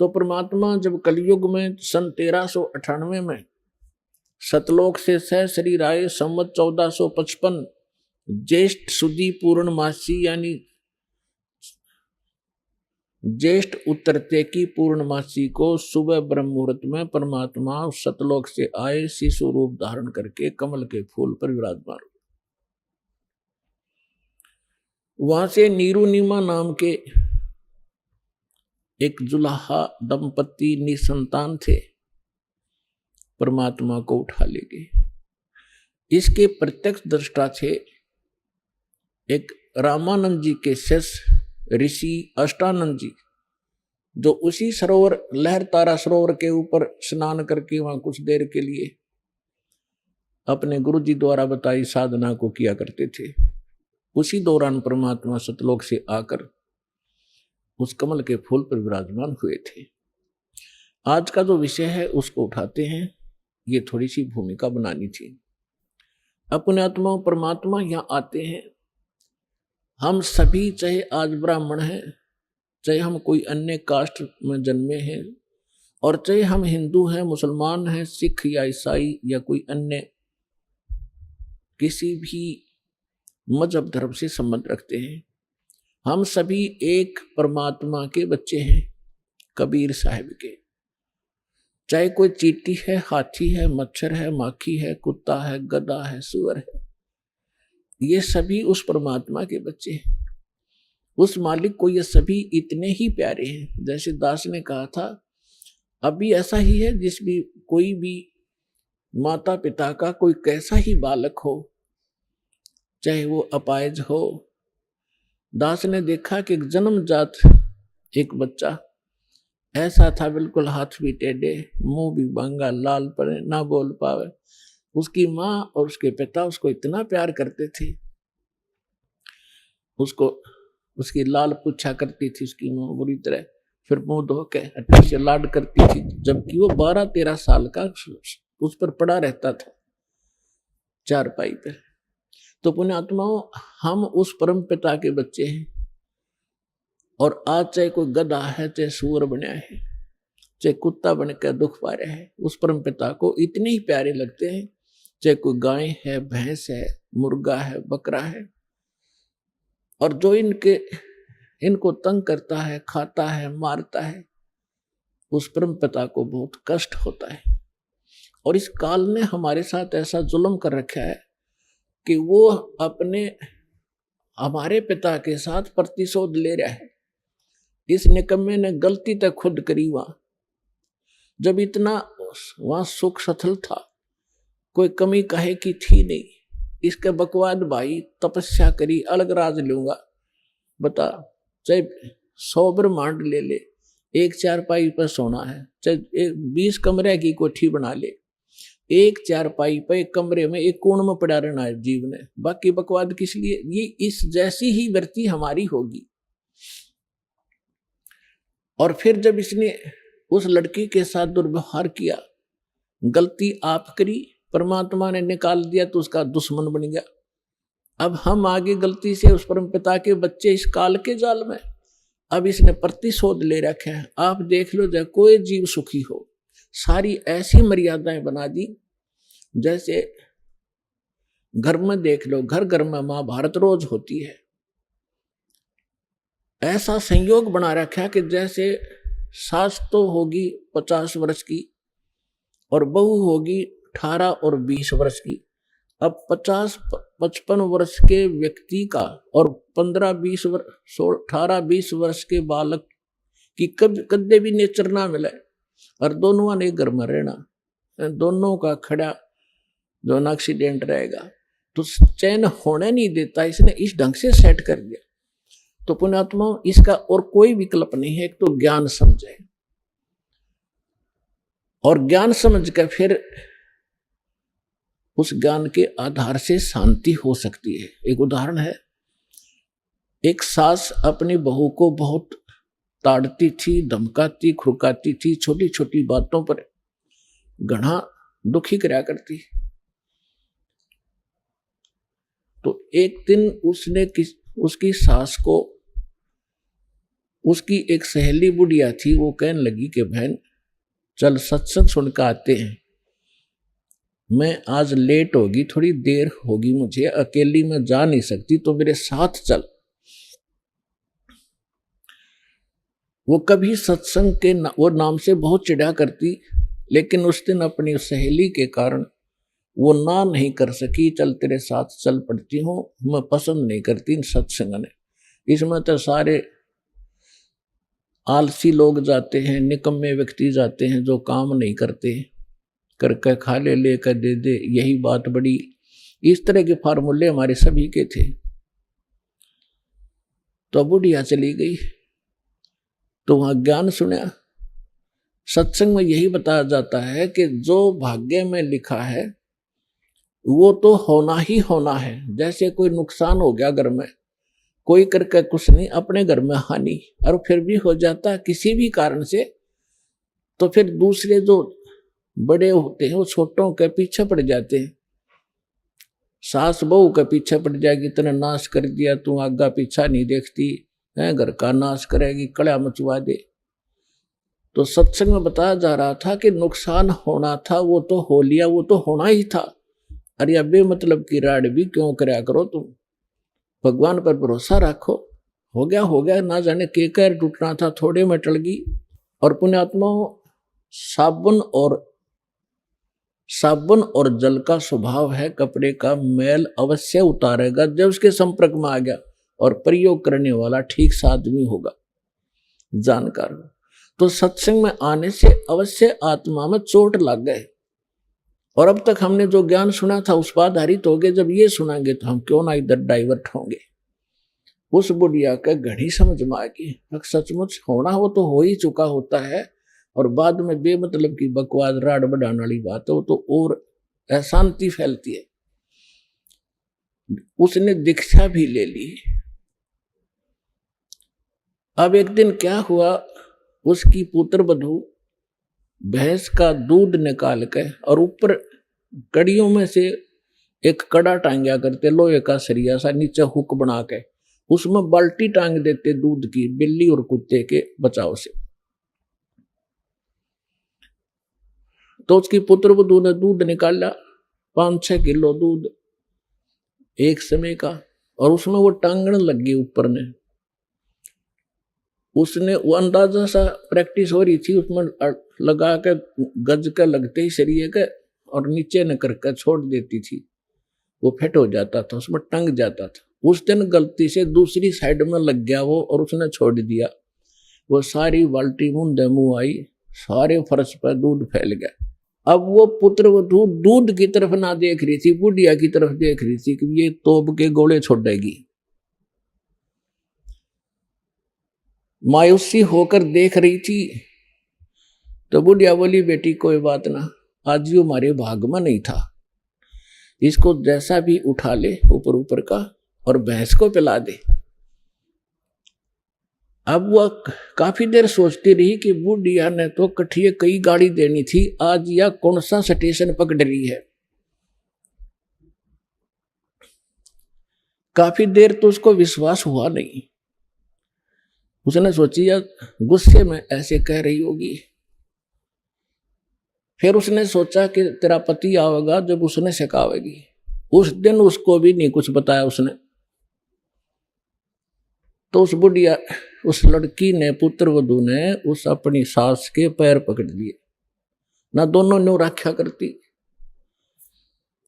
तो परमात्मा जब कलयुग में सन 1398 में सतलोक से सह शरीर आए, संवत 1455 ज्येष्ठ सुदी पूर्णमासी यानी ज्येष्ठ उत्तरते की पूर्णमासी को सुबह ब्रह्म मुहूर्त में परमात्मा सतलोक से आए, शिशु रूप धारण करके कमल के फूल पर विराजमान। वहां से नीरुनिमा नाम के एक जुलाहा दंपति निसंतान थे, परमात्मा को उठा ले गए। इसके प्रत्यक्ष दृष्टा थे एक रामानंद जी के शिष्य ऋषि अष्टानंद जी, जो उसी सरोवर लहर तारा सरोवर के ऊपर स्नान करके वहां कुछ देर के लिए अपने गुरु जी द्वारा बताई साधना को किया करते थे। उसी दौरान परमात्मा सतलोक से आकर उस कमल के फूल पर विराजमान हुए थे। आज का जो विषय है उसको उठाते हैं, ये थोड़ी सी भूमिका बनानी थी। अपने आत्मा परमात्मा यहाँ आते हैं। हम सभी, चाहे आज ब्राह्मण हैं, चाहे हम कोई अन्य कास्ट में जन्मे हैं, और चाहे हम हिंदू हैं, मुसलमान हैं, सिख या ईसाई या कोई अन्य किसी भी मजहब धर्म से संबंध रखते हैं, हम सभी एक परमात्मा के बच्चे हैं, कबीर साहिब के। चाहे कोई चींटी है, हाथी है, मच्छर है, माखी है, कुत्ता है, गधा है, सुअर है, ये सभी उस परमात्मा के बच्चे हैं। उस मालिक को ये सभी इतने ही प्यारे हैं। जैसे दास ने कहा था, अभी ऐसा ही है, जिस भी कोई भी माता पिता का कोई कैसा ही बालक हो, चाहे वो अपाहिज हो, दास ने देखा कि एक जन्मजात एक बच्चा ऐसा था, बिल्कुल हाथ भी टेढ़े, मुंह भी बांगा, लाल पड़े, ना बोल पावे। उसकी माँ और उसके पिता उसको इतना प्यार करते थे, उसको उसकी लाल पूछा करती थी उसकी माँ बुरी तरह, फिर मुंह धो के अच्छे से लाड करती थी, जबकि वो 12-13 साल का उस पर पड़ा रहता था चारपाई पे। तो पुण्यात्माओं, हम उस परम पिता के बच्चे हैं। और आज चाहे कोई गधा है, चाहे सूअर बना है, चाहे कुत्ता बन कर दुख पा रहा है, उस परम पिता को इतने ही प्यारे लगते हैं। चाहे कोई गाय है, भैंस है, मुर्गा है, बकरा है, और जो इनको तंग करता है, खाता है, मारता है, उस परम पिता को बहुत कष्ट होता है। और इस काल ने हमारे साथ ऐसा जुल्म कर रखा है कि वो हमारे पिता के साथ प्रतिशोध ले रहा है। इस निकम्मे ने गलती तक खुद करी। वहां जब इतना वहां सुख सथल था, कोई कमी कहे की थी नहीं। इसके बकवाद भाई तपस्या करी, अलग राज लूंगा। बता, चाहे 100 ब्रह्मांड ले ले, एक चारपाई पर सोना है, चाहे 20 कमरे की कोठी बना ले, एक चारपाई पर एक कमरे में एक कोण में पड़ा रहना है जीव ने, बाकी बकवाद किस लिए। ये इस जैसी ही वृत्ति हमारी होगी। और फिर जब इसने उस लड़की के साथ दुर्व्यवहार किया, गलती आप करी, परमात्मा ने निकाल दिया तो उसका दुश्मन बन गया। अब हम आगे गलती से उस परम पिता के बच्चे इस काल के जाल में, अब इसने प्रतिशोध ले रखे हैं। आप देख लो, जब कोई जीव सुखी हो, सारी ऐसी मर्यादाएं बना दी। जैसे घर में देख लो, घर घर में महाभारत रोज होती है। ऐसा संयोग बना रखा है कि जैसे सास तो होगी 50 वर्ष की और बहू होगी 18 और 20 वर्ष की। अब 50-55 वर्ष के व्यक्ति का और 15-20 वर्ष 18-20 वर्ष के बालक की कदे भी नेचर ना मिले, और दोनों ने घर में रहना, दोनों का खड़ा जो एक्सीडेंट रहेगा, तो चैन होने नहीं देता। इसने इस ढंग से सेट कर दिया। तो पुण्यात्मा, इसका और कोई विकल्प नहीं है। एक तो ज्ञान समझे, और ज्ञान समझ कर फिर उस ज्ञान के आधार से शांति हो सकती है। एक उदाहरण है, एक सास अपनी बहू को बहुत ताड़ती थी, धमकाती, खुरकाती थी, छोटी छोटी बातों पर घना दुखी कराया करती। तो एक दिन उसने उसकी सास को उसकी एक सहेली बुढ़िया थी, वो कहने लगी कि बहन चल सत्संग सुन कर आते हैं, मैं आज लेट होगी, थोड़ी देर होगी, मुझे अकेली मैं जा नहीं सकती, तो मेरे साथ चल। वो कभी सत्संग के वो नाम से बहुत चिढ़ा करती, लेकिन उस दिन अपनी सहेली के कारण वो ना नहीं कर सकी। चल तेरे साथ चल पड़ती हूँ, मैं पसंद नहीं करती इन सत्संग ने, इसमें तो सारे आलसी लोग जाते हैं, निकम्मे व्यक्ति जाते हैं जो काम नहीं करते, करके खा ले, लेकर दे दे, यही बात बड़ी। इस तरह के फार्मूले हमारे सभी के थे। तो बुढ़िया चली गई, तो वहां ज्ञान सुना। सत्संग में यही बताया जाता है कि जो भाग्य में लिखा है वो तो होना ही होना है। जैसे कोई नुकसान हो गया घर में, कोई करके कुछ नहीं, अपने घर में हानि, और फिर भी हो जाता किसी भी कारण से, तो फिर दूसरे जो बड़े होते हैं वो छोटों के पीछे पड़ जाते हैं। सास बहू के पीछे पड़ जाएगी, इतना नाश कर दिया, तू आगा पीछा नहीं देखती है, घर का नाश करेगी, कड़ा मचवा दे। तो सत्संग में बताया जा रहा था कि नुकसान होना था वो तो हो लिया, वो तो होना ही था। अरे अबे मतलब की राड भी क्यों कराया करो, तुम भगवान पर भरोसा रखो, हो गया, ना जाने के कैर टूटना था, थोड़े में टल गई। और पुण्यात्मा, साबुन और जल का स्वभाव है, कपड़े का मैल अवश्य उतारेगा जब उसके संपर्क में आ गया, और प्रयोग करने वाला ठीक सा आदमी होगा, जानकार। तो सत्संग में आने से अवश्य आत्मा में चोट लग गए, और अब तक हमने जो ज्ञान सुना था उस पर आधारित हो गए। जब ये सुनाएंगे तो हम क्यों ना इधर डाइवर्ट होंगे। उस बुढ़िया का घड़ी समझ में आ गई, सचमुच होना वो तो हो ही चुका होता है, और बाद में बेमतलब की बकवास राड बढ़ाने वाली बात है वो तो और अशांति फैलती है। उसने दीक्षा भी ले ली। अब एक दिन क्या हुआ, उसकी पुत्र वधू भैंस का दूध निकाल के और ऊपर कड़ियों में से एक कड़ा टांगा करते, लोहे का सरिया सा, नीचे हुक बना के उसमें बाल्टी टांग देते दूध की, बिल्ली और कुत्ते के बचाव से। तो उसकी पुत्र वधू ने दूध निकाला, 5-6 किलो दूध एक समय का, और उसमें वो टांगने लगी ऊपर ने। उसने वो अंदाजा सा प्रैक्टिस हो रही थी, उसमें लगा के गज के लगते ही शरीर के, और नीचे न करके छोड़ देती थी, वो फिट हो जाता था, उसमें टंग जाता था। उस दिन गलती से दूसरी साइड में लग गया वो, और उसने छोड़ दिया। वो सारी बाल्टी मुंह मुंह आई, सारे फर्श पर दूध फैल गया। अब वो पुत्र वधू दूध की तरफ ना देख रही थी, बुढ़िया की तरफ देख रही थी कि ये तोप के गोले छोड़ेगी। मायूसी होकर देख रही थी। तो बुढ़िया बोली, बेटी कोई बात ना, आज यो हमारे भाग में नहीं था, इसको जैसा भी उठा ले ऊपर ऊपर का और भैंस को पिला दे। अब वह काफी देर सोचती रही कि बुढ़िया ने तो कठिए कई गाड़ी देनी थी, आज या कौन सा स्टेशन पकड़ रही है। काफी देर तो उसको विश्वास हुआ नहीं। उसने सोची यार गुस्से में ऐसे कह रही होगी। फिर उसने सोचा कि तेरा पति आवेगा जब उसने सिखावेगी। उस दिन उसको भी नहीं कुछ बताया उसने। तो उस बुढ़िया, उस लड़की ने, पुत्र वधू ने उस अपनी सास के पैर पकड़ लिए, ना दोनों ने रक्षा करती,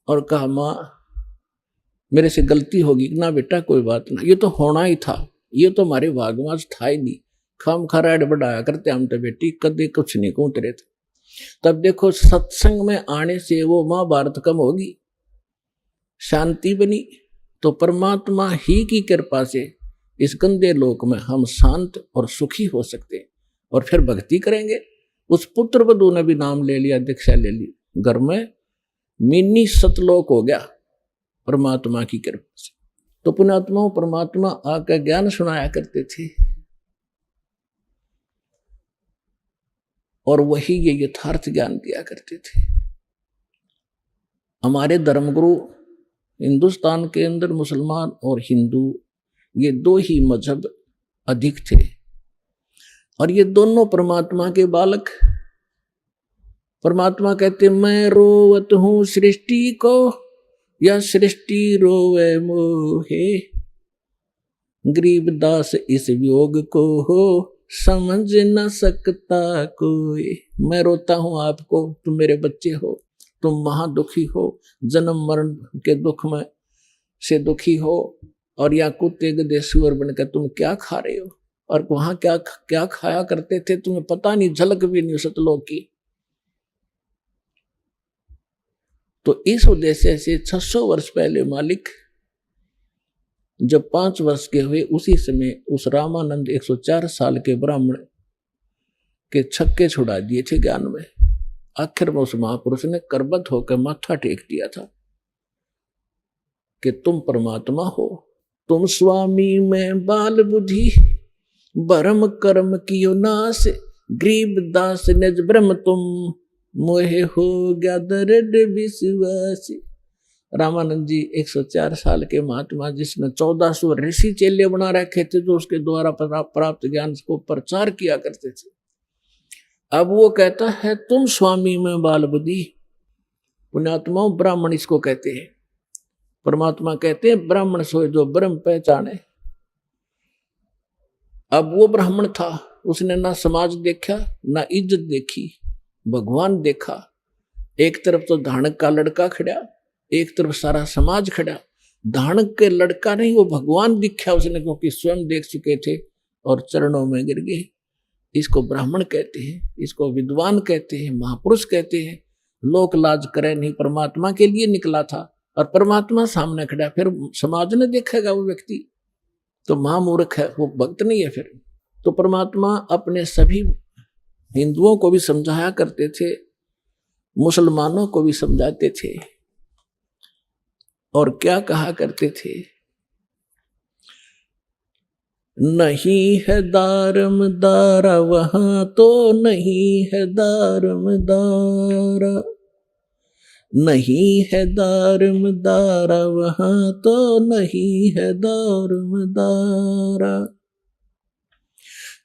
और कहा मां मेरे से गलती होगी ना बेटा, कोई बात ना, ये तो होना ही था, ये तो हमारे भाग में आज था ही नहीं, खाम खराड़ बढ़ाया करते हम तो बेटी, कदे कुछ नहीं कूदते थे। तब देखो सत्संग में आने से वो महाभारत कम होगी, शांति बनी। तो परमात्मा ही की कृपा से इस गंदे लोक में हम शांत और सुखी हो सकते हैं, और फिर भक्ति करेंगे। उस पुत्र वधू ने भी नाम ले लिया, दीक्षा ले ली, घर में मिनी सतलोक हो गया परमात्मा की कृपा से। तो पुण्यात्मा परमात्मा आकर ज्ञान सुनाया करते थे, और वही ये यथार्थ ज्ञान दिया करते थे। हमारे धर्मगुरु हिंदुस्तान के अंदर मुसलमान और हिंदू ये दो ही मजहब अधिक थे, और ये दोनों परमात्मा के बालक। परमात्मा कहते मैं रोवत हूं सृष्टि को, या सृष्टि रोवे मोहे, गरीबदास इस वियोग को हो समझ न सकता कोई। मैं रोता हूं आपको, तुम मेरे बच्चे हो, तुम महादुखी हो, जन्म मरण के दुख में से दुखी हो, और या कुत्ते गधे सुअर बनकर तुम क्या खा रहे हो, और वहां क्या क्या खाया करते थे तुम्हें पता नहीं, झलक भी नहीं सतलोक की। तो इस उद्देश्य से 600 वर्ष पहले मालिक जब 5 वर्ष के हुए, उसी समय उस रामानंद 104 साल के ब्राह्मण के छक्के छुड़ा दिए थे ज्ञान में। आखिर में उस महापुरुष ने करबद्ध होकर माथा टेक दिया था कि तुम परमात्मा हो, तुम स्वामी में बाल बुद्धि, भरम कर्म कियो नाश, गरीब दास निज ब्रह्म तुम, मोहे हो गया दृढ़ विश्वास। रामानंद जी 104 साल के महात्मा, जिसने 1400 ऋषि चेले बना रखे थे, जो उसके द्वारा प्राप्त ज्ञान को प्रचार किया करते थे। अब वो कहता है तुम स्वामी में बाल बुद्धि। पुण्यात्माओं, ब्राह्मण इसको कहते हैं। परमात्मा कहते हैं ब्राह्मण सोए जो ब्रह्म पहचाने। अब वो ब्राह्मण था, उसने ना समाज देखा ना इज्जत देखी, भगवान देखा। एक तरफ तो धानक का लड़का खड़ा, एक तरफ सारा समाज खड़ा। धानक के लड़का नहीं, वो भगवान दिखा उसने, क्योंकि स्वयं देख चुके थे और चरणों में गिर गए। इसको ब्राह्मण कहते हैं, इसको विद्वान कहते हैं, महापुरुष कहते हैं। लोक लाज करे नहीं, परमात्मा के लिए निकला था और परमात्मा सामने खड़ा, फिर समाज ने देखेगा वो व्यक्ति तो महामूर्ख है, वो भक्त नहीं है फिर। तो परमात्मा अपने सभी हिंदुओं को भी समझाया करते थे, मुसलमानों को भी समझाते थे, और क्या कहा करते थे, नहीं है दारम दारा वहां तो नहीं है दारम दारा, नहीं है दारम दारा वहां तो नहीं है दारम दारा।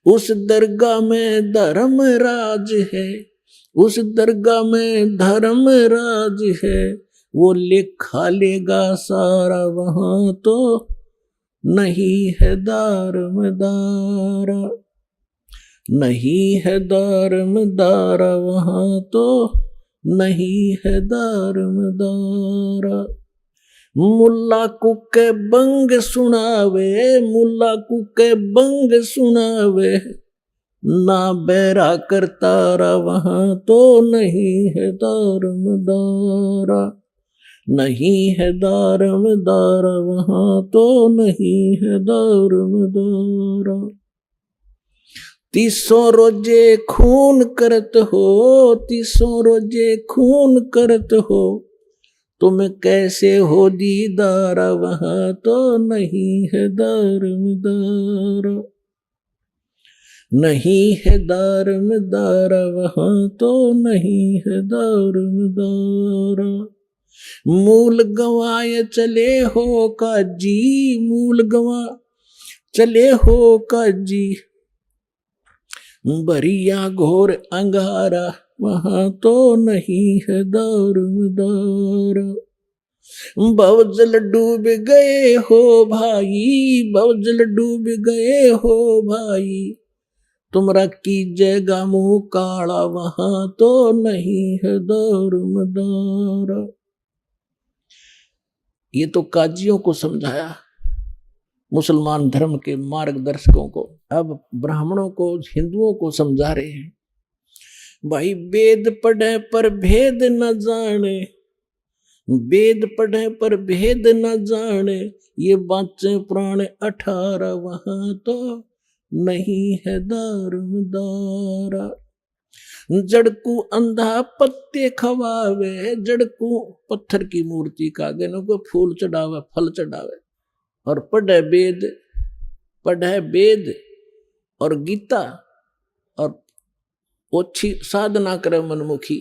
उस दरगाह में धर्म राज है, उस दरगाह में धर्म राज है, वो लिखा लेगा सारा वहां तो नहीं है दारम दारा, नहीं है दारम दारा वहां तो नहीं है दारम दारा। मुल्ला कुके बंग सुनावे, मुल्ला कुके बंग सुनावे, ना बैरा करतारा वहां तो नहीं है दारम दारा, नहीं है दारम दारा वहां तो नहीं है दारम दारा। 300 रोजे खून करत हो, 300 रोजे खून करत हो, तुम कैसे हो दीदारा वहां तो नहीं है दारम दारा, नहीं है दारम दारा वहां तो नहीं है दारम दारा। मूल गवाए चले हो काजी, मूल गवा चले हो काजी, बरिया घोर अंगारा वहां तो नहीं है दारम दारा। भवजल डूब गए हो भाई, भवजल डूब गए हो भाई, तुमरा कीजेगा मुंह काला वहां तो नहीं है दारम दारा। ये तो काजियों को समझाया, मुसलमान धर्म के मार्गदर्शकों को। अब ब्राह्मणों को, हिंदुओं को समझा रहे हैं, भाई वेद पढ़े पर भेद न जाने, वेद पढ़े पर भेद न जाने, ये बाँचे प्राण 18 वहां तो नहीं है दारम दारा। जड़कू अंधा पत्ते खवावे, जड़कू पत्थर की मूर्ति का गनों को फूल चढ़ावे, फल चढ़ावे, और पढ़े वेद और गीता और ओछी साधना करे मनमुखी।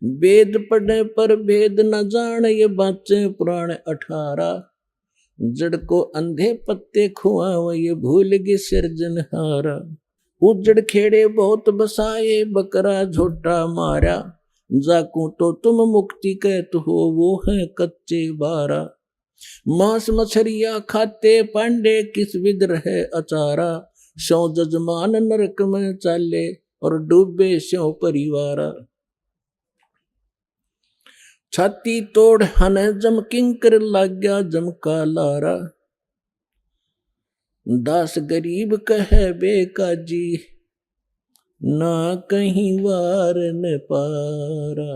वेद पढ़े पर भेद न जाने, ये बाँचे पुराण 18, जड़ को अंधे पत्ते खुआवे, ये भूल गई सिरजनहारा। उजड़ खेड़े बहुत बसाए, बकरा झोटा मारा, जाकू तो तुम मुक्ति कहत हो, वो है कच्चे बारा। मांस मछरिया खाते पांडे, किस विद रहे अचारा, सौ जजमान नरक में चाले, और डूबे स्यों परिवारा। छाती तोड़ हन जम किंकर, लाग्या जम का लारा, दास गरीब कहे बेकाजी, ना कहीं वार न पारा।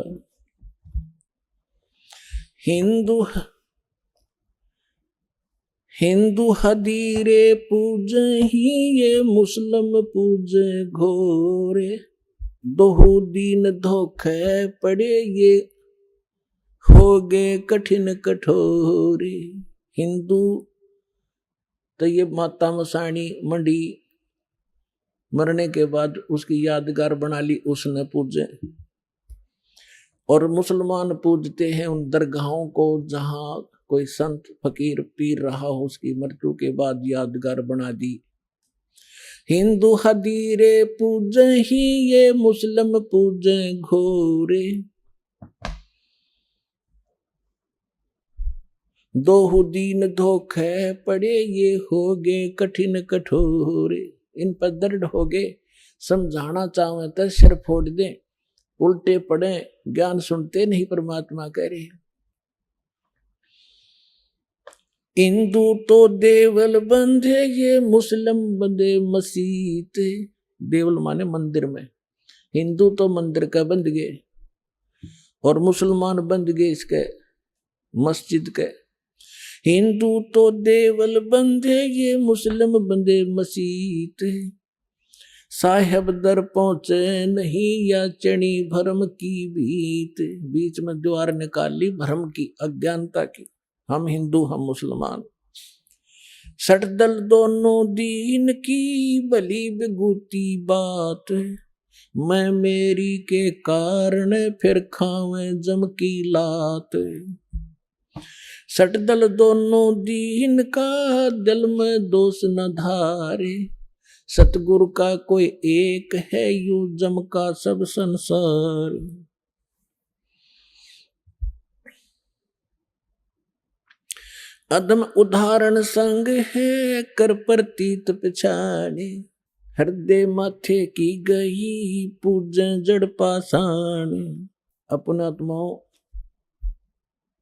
हिंदू हदीरे पूजे ही, ये मुस्लिम पूजे घोरे, दोहु दीन धोखे पड़े, ये हो गए कठिन कठोरे। हिंदू तो ये माता मसाणी मंडी मरने के बाद उसकी यादगार बना ली, उसने पूजे। और मुसलमान पूजते हैं उन दरगाहों को जहां कोई संत फकीर पीर रहा हो, उसकी मृत्यु के बाद यादगार बना दी। हिंदू हदीरे पूजे ही, ये मुस्लिम पूजे घोरे, दोहु दीन धोखे पड़े, ये हो गए कठिन कठोरे। इन पर दर्द हो गए, समझाना चाहे तो सिर फोड़ दे, उल्टे पड़े, ज्ञान सुनते नहीं। परमात्मा कह रहे हैं हिंदू तो देवल बंधे, ये मुस्लिम बंधे मसीत। देवल माने मंदिर में, हिंदू तो मंदिर का बंध गए और मुसलमान बंध गए इसके मस्जिद के। हिंदू तो देवल बंधे, ये मुस्लिम बंधे मसीत। साहेब दर पहुंचे नहीं, या चढ़ी भरम की भीत। बीच में द्वार निकाल ली भरम की, अज्ञानता की। हम हिंदू हम मुसलमान, सटदल दोनों दीन की, भली बिगुती बात। मैं मेरी के कारण, फिर खावे जम की लात। सटदल दोनों दीन का, दिल में दोष न धारे। सतगुरु का कोई एक है, यू जम का सब संसार। अदम उदाहरण संग है, कर प्रतीत पिछाड़े। हृदय माथे की गई, पूजे जड़ पाषाण। अपने आत्माओं,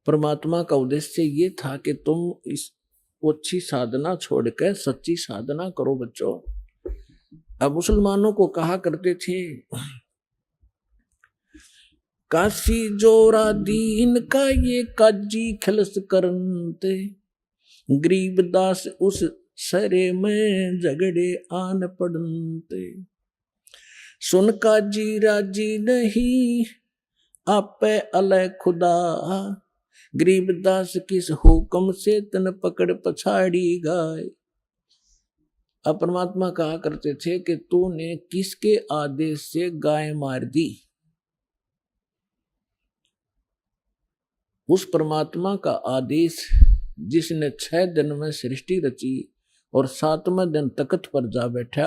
परमात्मा का उद्देश्य ये था कि तुम इस ओछी साधना छोड़कर सच्ची साधना करो बच्चों। अब मुसलमानों को कहा करते थे, काशी जोरा दीन का, ये काजी खलस करनते। गरीबदास उस सरे में, झगड़े आन पड़नते। सुन काजी राजी नहीं, आपे अलय खुदा। गरीबदास किस हुक्म से, तन पकड़ पछाड़ी गाय। अब परमात्मा कहा करते थे कि तूने किसके आदेश से गाय मार दी। उस परमात्मा का आदेश जिसने 6 दिन में सृष्टि रची और 7वें दिन तख्त पर जा बैठा,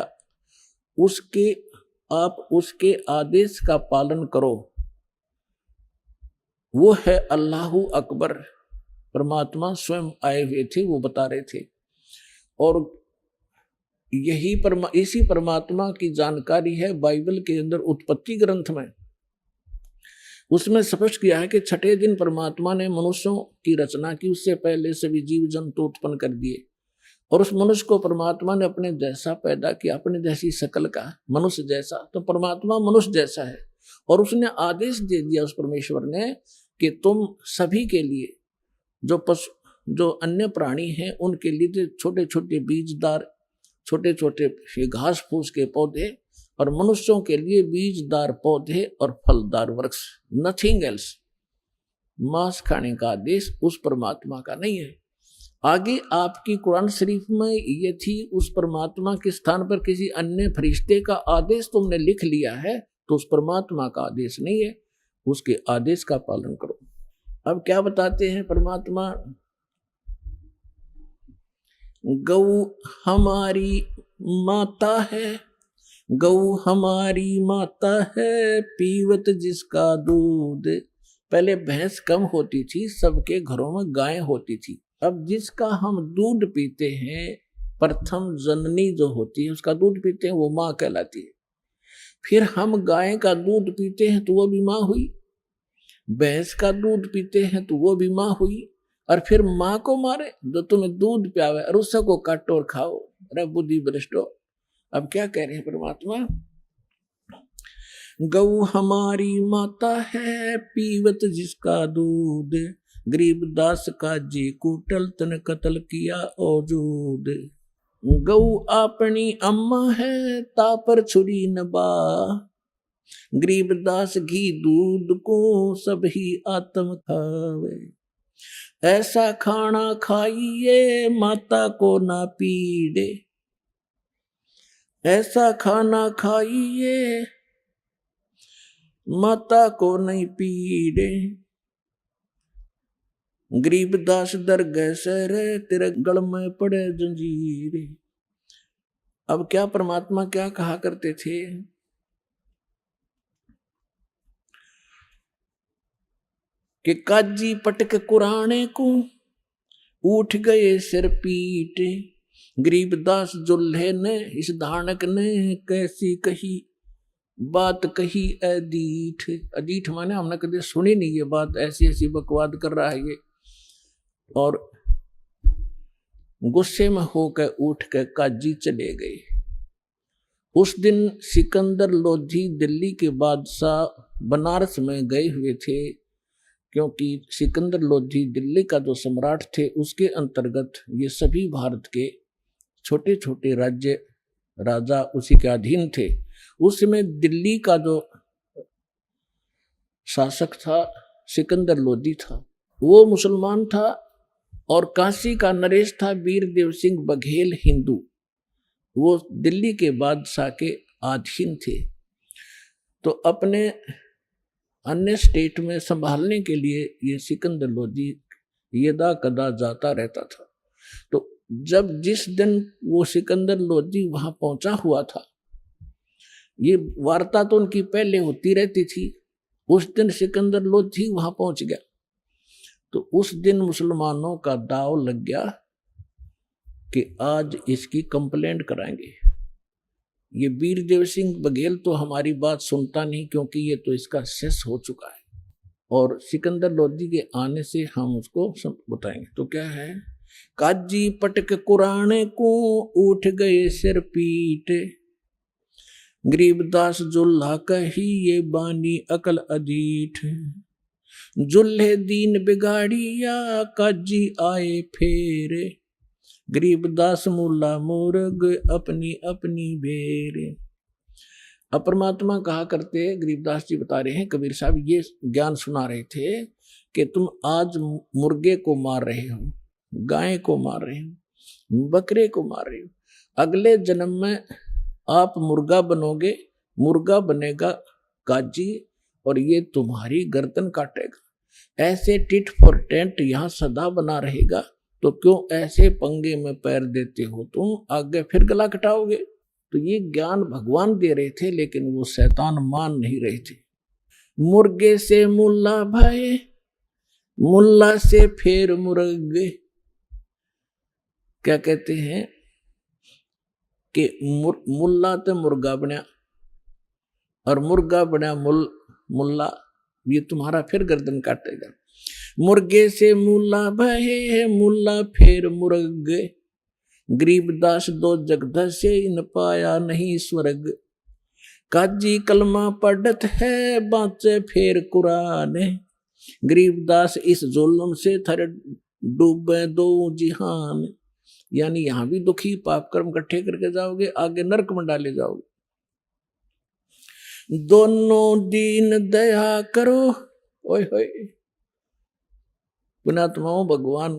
आप उसके आदेश का पालन करो। वो है अल्लाहु अकबर। परमात्मा स्वयं आए हुए थे, वो बता रहे थे। और इसी परमात्मा की जानकारी है बाइबल के अंदर उत्पत्ति ग्रंथ में। उसमें स्पष्ट किया है कि 6ठे दिन परमात्मा ने मनुष्यों की रचना की, उससे पहले सभी जीव जंतु उत्पन्न कर दिए। और उस मनुष्य को परमात्मा ने अपने जैसा पैदा किया, अपने जैसी शकल का, मनुष्य जैसा। तो परमात्मा मनुष्य जैसा है। और उसने आदेश दे दिया उस परमेश्वर ने कि तुम सभी के लिए, जो अन्य प्राणी हैं उनके लिए छोटे छोटे बीजदार, छोटे छोटे घास फूस के पौधे, और मनुष्यों के लिए बीजदार पौधे और फलदार वृक्ष, नथिंग एल्स। मांस खाने का आदेश उस परमात्मा का नहीं है। आगे आपकी कुरान शरीफ में ये थी, उस परमात्मा के स्थान पर किसी अन्य फरिश्ते का आदेश तुमने लिख लिया है, तो उस परमात्मा का आदेश नहीं है, उसके आदेश का पालन करो। अब क्या बताते हैं परमात्मा, गौ हमारी माता है, गौ हमारी माता है पीवत जिसका दूध। पहले भैंस कम होती थी, सबके घरों में गाय होती थी। अब जिसका हम दूध पीते हैं, प्रथम जननी जो होती है उसका दूध पीते हैं, वो माँ कहलाती है। फिर हम गाय का दूध पीते हैं तो वो भी माँ हुई, भैंस का दूध पीते हैं तो वो भी माँ हुई, और फिर माँ को मारे जो तुम्हें दूध प्यावे और उसको काटो और खाओ। अरे बुद्धि भ्रष्टो। अब क्या कह रहे हैं परमात्मा, गौ हमारी माता है पीवत जिसका दूध, गरीब दास का जी कुटल तन कतल किया औजूद। गौ अपनी अम्मा है तापर छुरी नबा, गरीब दास घी दूध को सब ही आत्म खावे। ऐसा खाना खाइए माता को ना पीड़े, ऐसा खाना खाइए माता को नहीं पीड़े। गरीब दास दरगह सर तेरे गल में पड़े जंजीरे। अब क्या परमात्मा क्या कहा करते थे कि काजी पटक कुराने को उठ गए सिर पीटे। गरीब दास जुल्हे ने इस धानक ने कैसी कही बात कही अदीठ। अदीठ माने हमने कभी सुनी नहीं ये बात, ऐसी ऐसी बकवाद कर रहा है ये। और गुस्से में होकर उठ कर काजी चले गए। उस दिन सिकंदर लोधी दिल्ली के बादशाह बनारस में गए हुए थे, क्योंकि सिकंदर लोधी दिल्ली का जो सम्राट थे उसके अंतर्गत ये सभी भारत के छोटे छोटे राज्य राजा उसी के अधीन थे। उसमें दिल्ली का जो शासक था सिकंदर लोधी था, वो मुसलमान था, और काशी का नरेश था वीरदेव सिंह बघेल हिंदू, वो दिल्ली के बादशाह के अधीन थे। तो अपने अन्य स्टेट में संभालने के लिए ये सिकंदर लोधी यदा कदा जाता रहता था। तो जब जिस दिन वो सिकंदर लोधी वहां पहुंचा हुआ था, ये वार्ता तो उनकी पहले होती रहती थी, उस दिन सिकंदर लोधी वहां पहुंच गया। तो उस दिन मुसलमानों का दाव लग गया कि आज इसकी कंप्लेंट कराएंगे। ये वीरदेव सिंह बघेल तो हमारी बात सुनता नहीं, क्योंकि ये तो इसका शेष हो चुका है, और सिकंदर लोधी के आने से हम उसको बताएंगे। तो क्या है, काजी पटक कुराने को उठ गए सिर पीट, गरीबदास जुल्हा कही ये बानी अकल अदीठ। जुल्हे दीन बिगाड़िया काजी आए फेरे, गरीबदास मुल्ला मुर्ग अपनी अपनी बेरे। अब परमात्मा कहा करते, गरीबदास जी बता रहे हैं, कबीर साहब ये ज्ञान सुना रहे थे कि तुम आज मुर्गे को मार रहे हो, गाय को मार रहे हो, बकरे को मार रहे हो, अगले जन्म में आप मुर्गा बनोगे, मुर्गा बनेगा काजी, और ये तुम्हारी गर्दन काटेगा। ऐसे टिट फॉर टेंट यहाँ सदा बना रहेगा, तो क्यों ऐसे पंगे में पैर देते हो तुम, आगे फिर गला कटाओगे। तो ये ज्ञान भगवान दे रहे थे, लेकिन वो शैतान मान नहीं रहे थे। मुर्गे से मुल्ला भाई, मुल्ला से फिर मुर्गे। क्या कहते हैं कि मुल्ला तो मुर्गा बना और मुर्गा बना मुल्ला, ये तुम्हारा फिर गर्दन काटेगा। मुर्गे से मुल्ला भये, मुल्ला फिर मुर्गे, गरीबदास दो जगदसे इन पाया नहीं स्वर्ग। काजी कलमा पढ़त है बाँचे फिर कुरान, गरीबदास इस जुल्म से थर डूबे दो जिहान। यानी यहां भी दुखी पाप कर्म इकट्ठे करके जाओगे, आगे नरक में डाले जाओगे। दोनों दीन दया करो, ओए होए पुणात्माओं, भगवान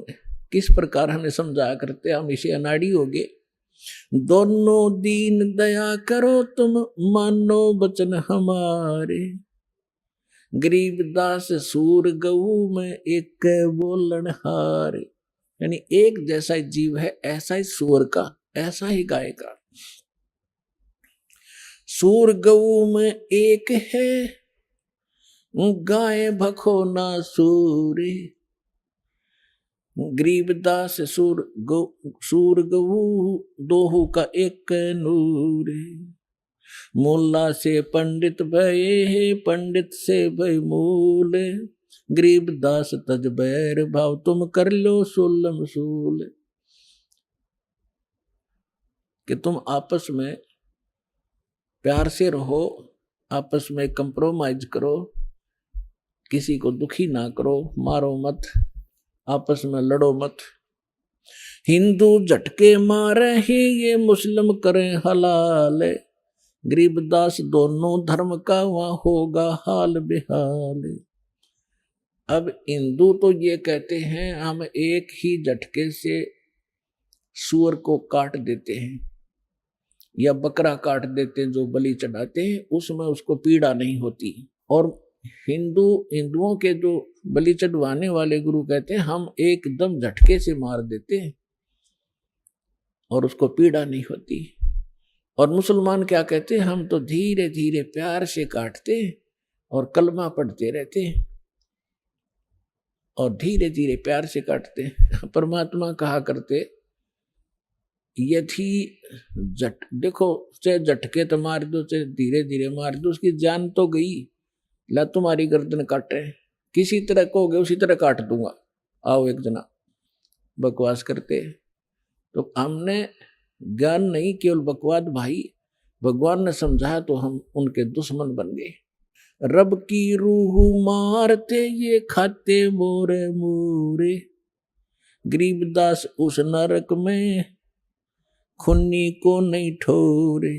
किस प्रकार हमें समझाया करते, हम इसे अनाड़ी हो गए। दोनों दीन दया करो तुम मानो बचन हमारे, गरीबदास सूर गऊ में एक बोलन हारे। यानी एक जैसा जीव है, ऐसा ही सूअर का, ऐसा ही गाय का। सूर गऊ में एक है, गाय भखो ना सूरे। गरीबदास सूर गऊ दोहू का एक नूरे। मुल्ला से पंडित भये, पंडित से भय मूल। गरीबदास तज बैर भाव, तुम कर लो सोलम सूल। कि तुम आपस में प्यार से रहो, आपस में कंप्रोमाइज करो, किसी को दुखी ना करो, मारो मत, आपस में लड़ो मत। हिंदू झटके मारे ही ये मुस्लिम करें हलाल। गरीबदास दोनों धर्म का वहां होगा हाल बेहाल। अब हिंदू तो ये कहते हैं हम एक ही झटके से सूअर को काट देते हैं या बकरा काट देते हैं, जो बलि चढ़ाते हैं उसमें उसको पीड़ा नहीं होती। और हिंदुओं के जो बलि चढ़वाने वाले गुरु कहते हैं हम एकदम झटके से मार देते हैं और उसको पीड़ा नहीं होती। और मुसलमान क्या कहते हैं, हम तो धीरे धीरे प्यार से काटते हैं और कलमा पढ़ते रहते हैं और धीरे धीरे प्यार से काटते हैं। परमात्मा कहा करते यदि देखो चाहे झटके तो मार दो, चाहे धीरे धीरे मार दो, उसकी जान तो गई। ला तुम्हारी गर्दन काटे, किसी तरह कहोगे उसी तरह काट दूंगा, आओ एक जना। बकवास करते तो हमने ज्ञान नहीं, केवल बकवाद भाई। भगवान ने समझाया तो हम उनके दुश्मन बन गए। रब की रूह मारते ये खाते मोरे मोरे। गरीबदास उस नरक में खुन्नी को नहीं ठोरे।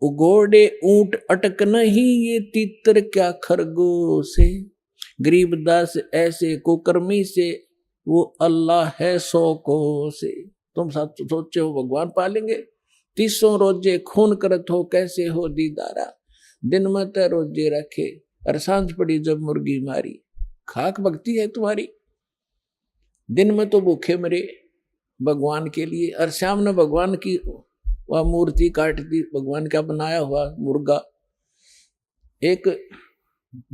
उगोड़े ऊंट अटक नहीं ये तीतर क्या खरगोश से। गरीबदास ऐसे कुकर्मी से वो अल्लाह है 100 को से। तुम सोचे हो भगवान पालेंगे, 300 रोजे खून करत हो कैसे हो दीदारा। दिन में तो रोजे रखे और सांझ पड़ी जब मुर्गी मारी। खाक भक्ति है तुम्हारी, दिन में तो भूखे मरे भगवान के लिए और शाम ने भगवान की वह मूर्ति काट दी, भगवान का बनाया हुआ मुर्गा। एक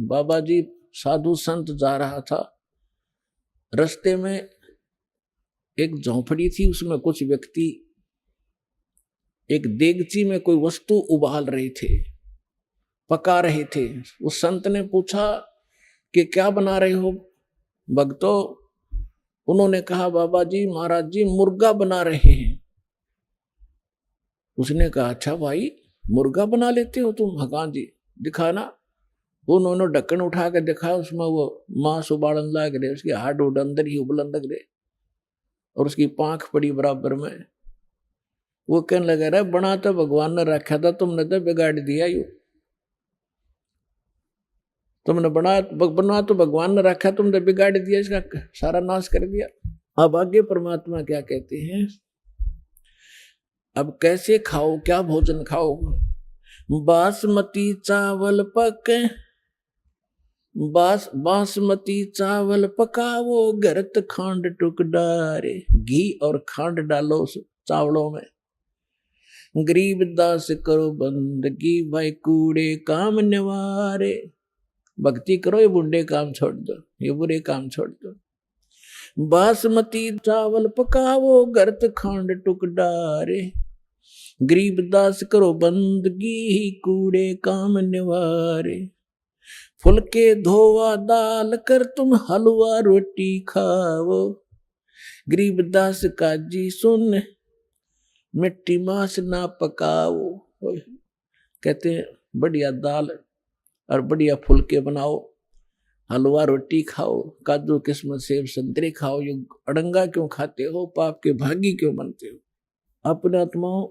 बाबा जी साधु संत जा रहा था, रास्ते में एक झोंपड़ी थी, उसमें कुछ व्यक्ति एक देगची में कोई वस्तु उबाल रहे थे, पका रहे थे। उस संत ने पूछा कि क्या बना रहे हो भक्तों? उन्होंने कहा बाबा जी महाराज जी मुर्गा बना रहे हैं। उसने कहा अच्छा भाई मुर्गा बना लेते हो तुम? हाँ जी दिखाना। उन्होंने ढक्कन उठा कर दिखाया, उसमें वो मांस उबालन लग रहे, उसके हाड उड अंदर ही उबलन लग रहे और उसकी पांख पड़ी बराबर में। वो कहने लगा रहा बना तो भगवान ने रखा था, तुमने तो बिगाड़ दिया। यू तुमने बना तो भगवान ने रखा, तुमने बिगाड़ दिया, इसका सारा नाश कर दिया। अब आगे परमात्मा क्या कहते हैं, अब कैसे खाओ, क्या भोजन खाओ? बासमती चावल पके, बासमती चावल पकाओ, गरत खांड टुक डारे। घी और खांड डालो चावलों में। गरीबदास करो बंदगी, भाई कूड़े काम निवारे। भक्ति करो, ये बुढ़े काम छोड़ दो, ये बुरे काम छोड़ दो। बासमती चावल पकाओ, गरत खांड टुक डारे। गरीबदास करो बंदगी, कूड़े काम निवारे। फुलके धोवा दाल कर, तुम हलवा रोटी खाओ। गरीबदास का जी सुन, मिट्टी मांस ना पकाओ। कहते हैं बढ़िया दाल और बढ़िया फुलके बनाओ, हलवा रोटी खाओ, काजू किस्मत सेब संतरे खाओ। ये अड़ंगा क्यों खाते हो, पाप के भागी क्यों बनते हो? अपने आत्माओं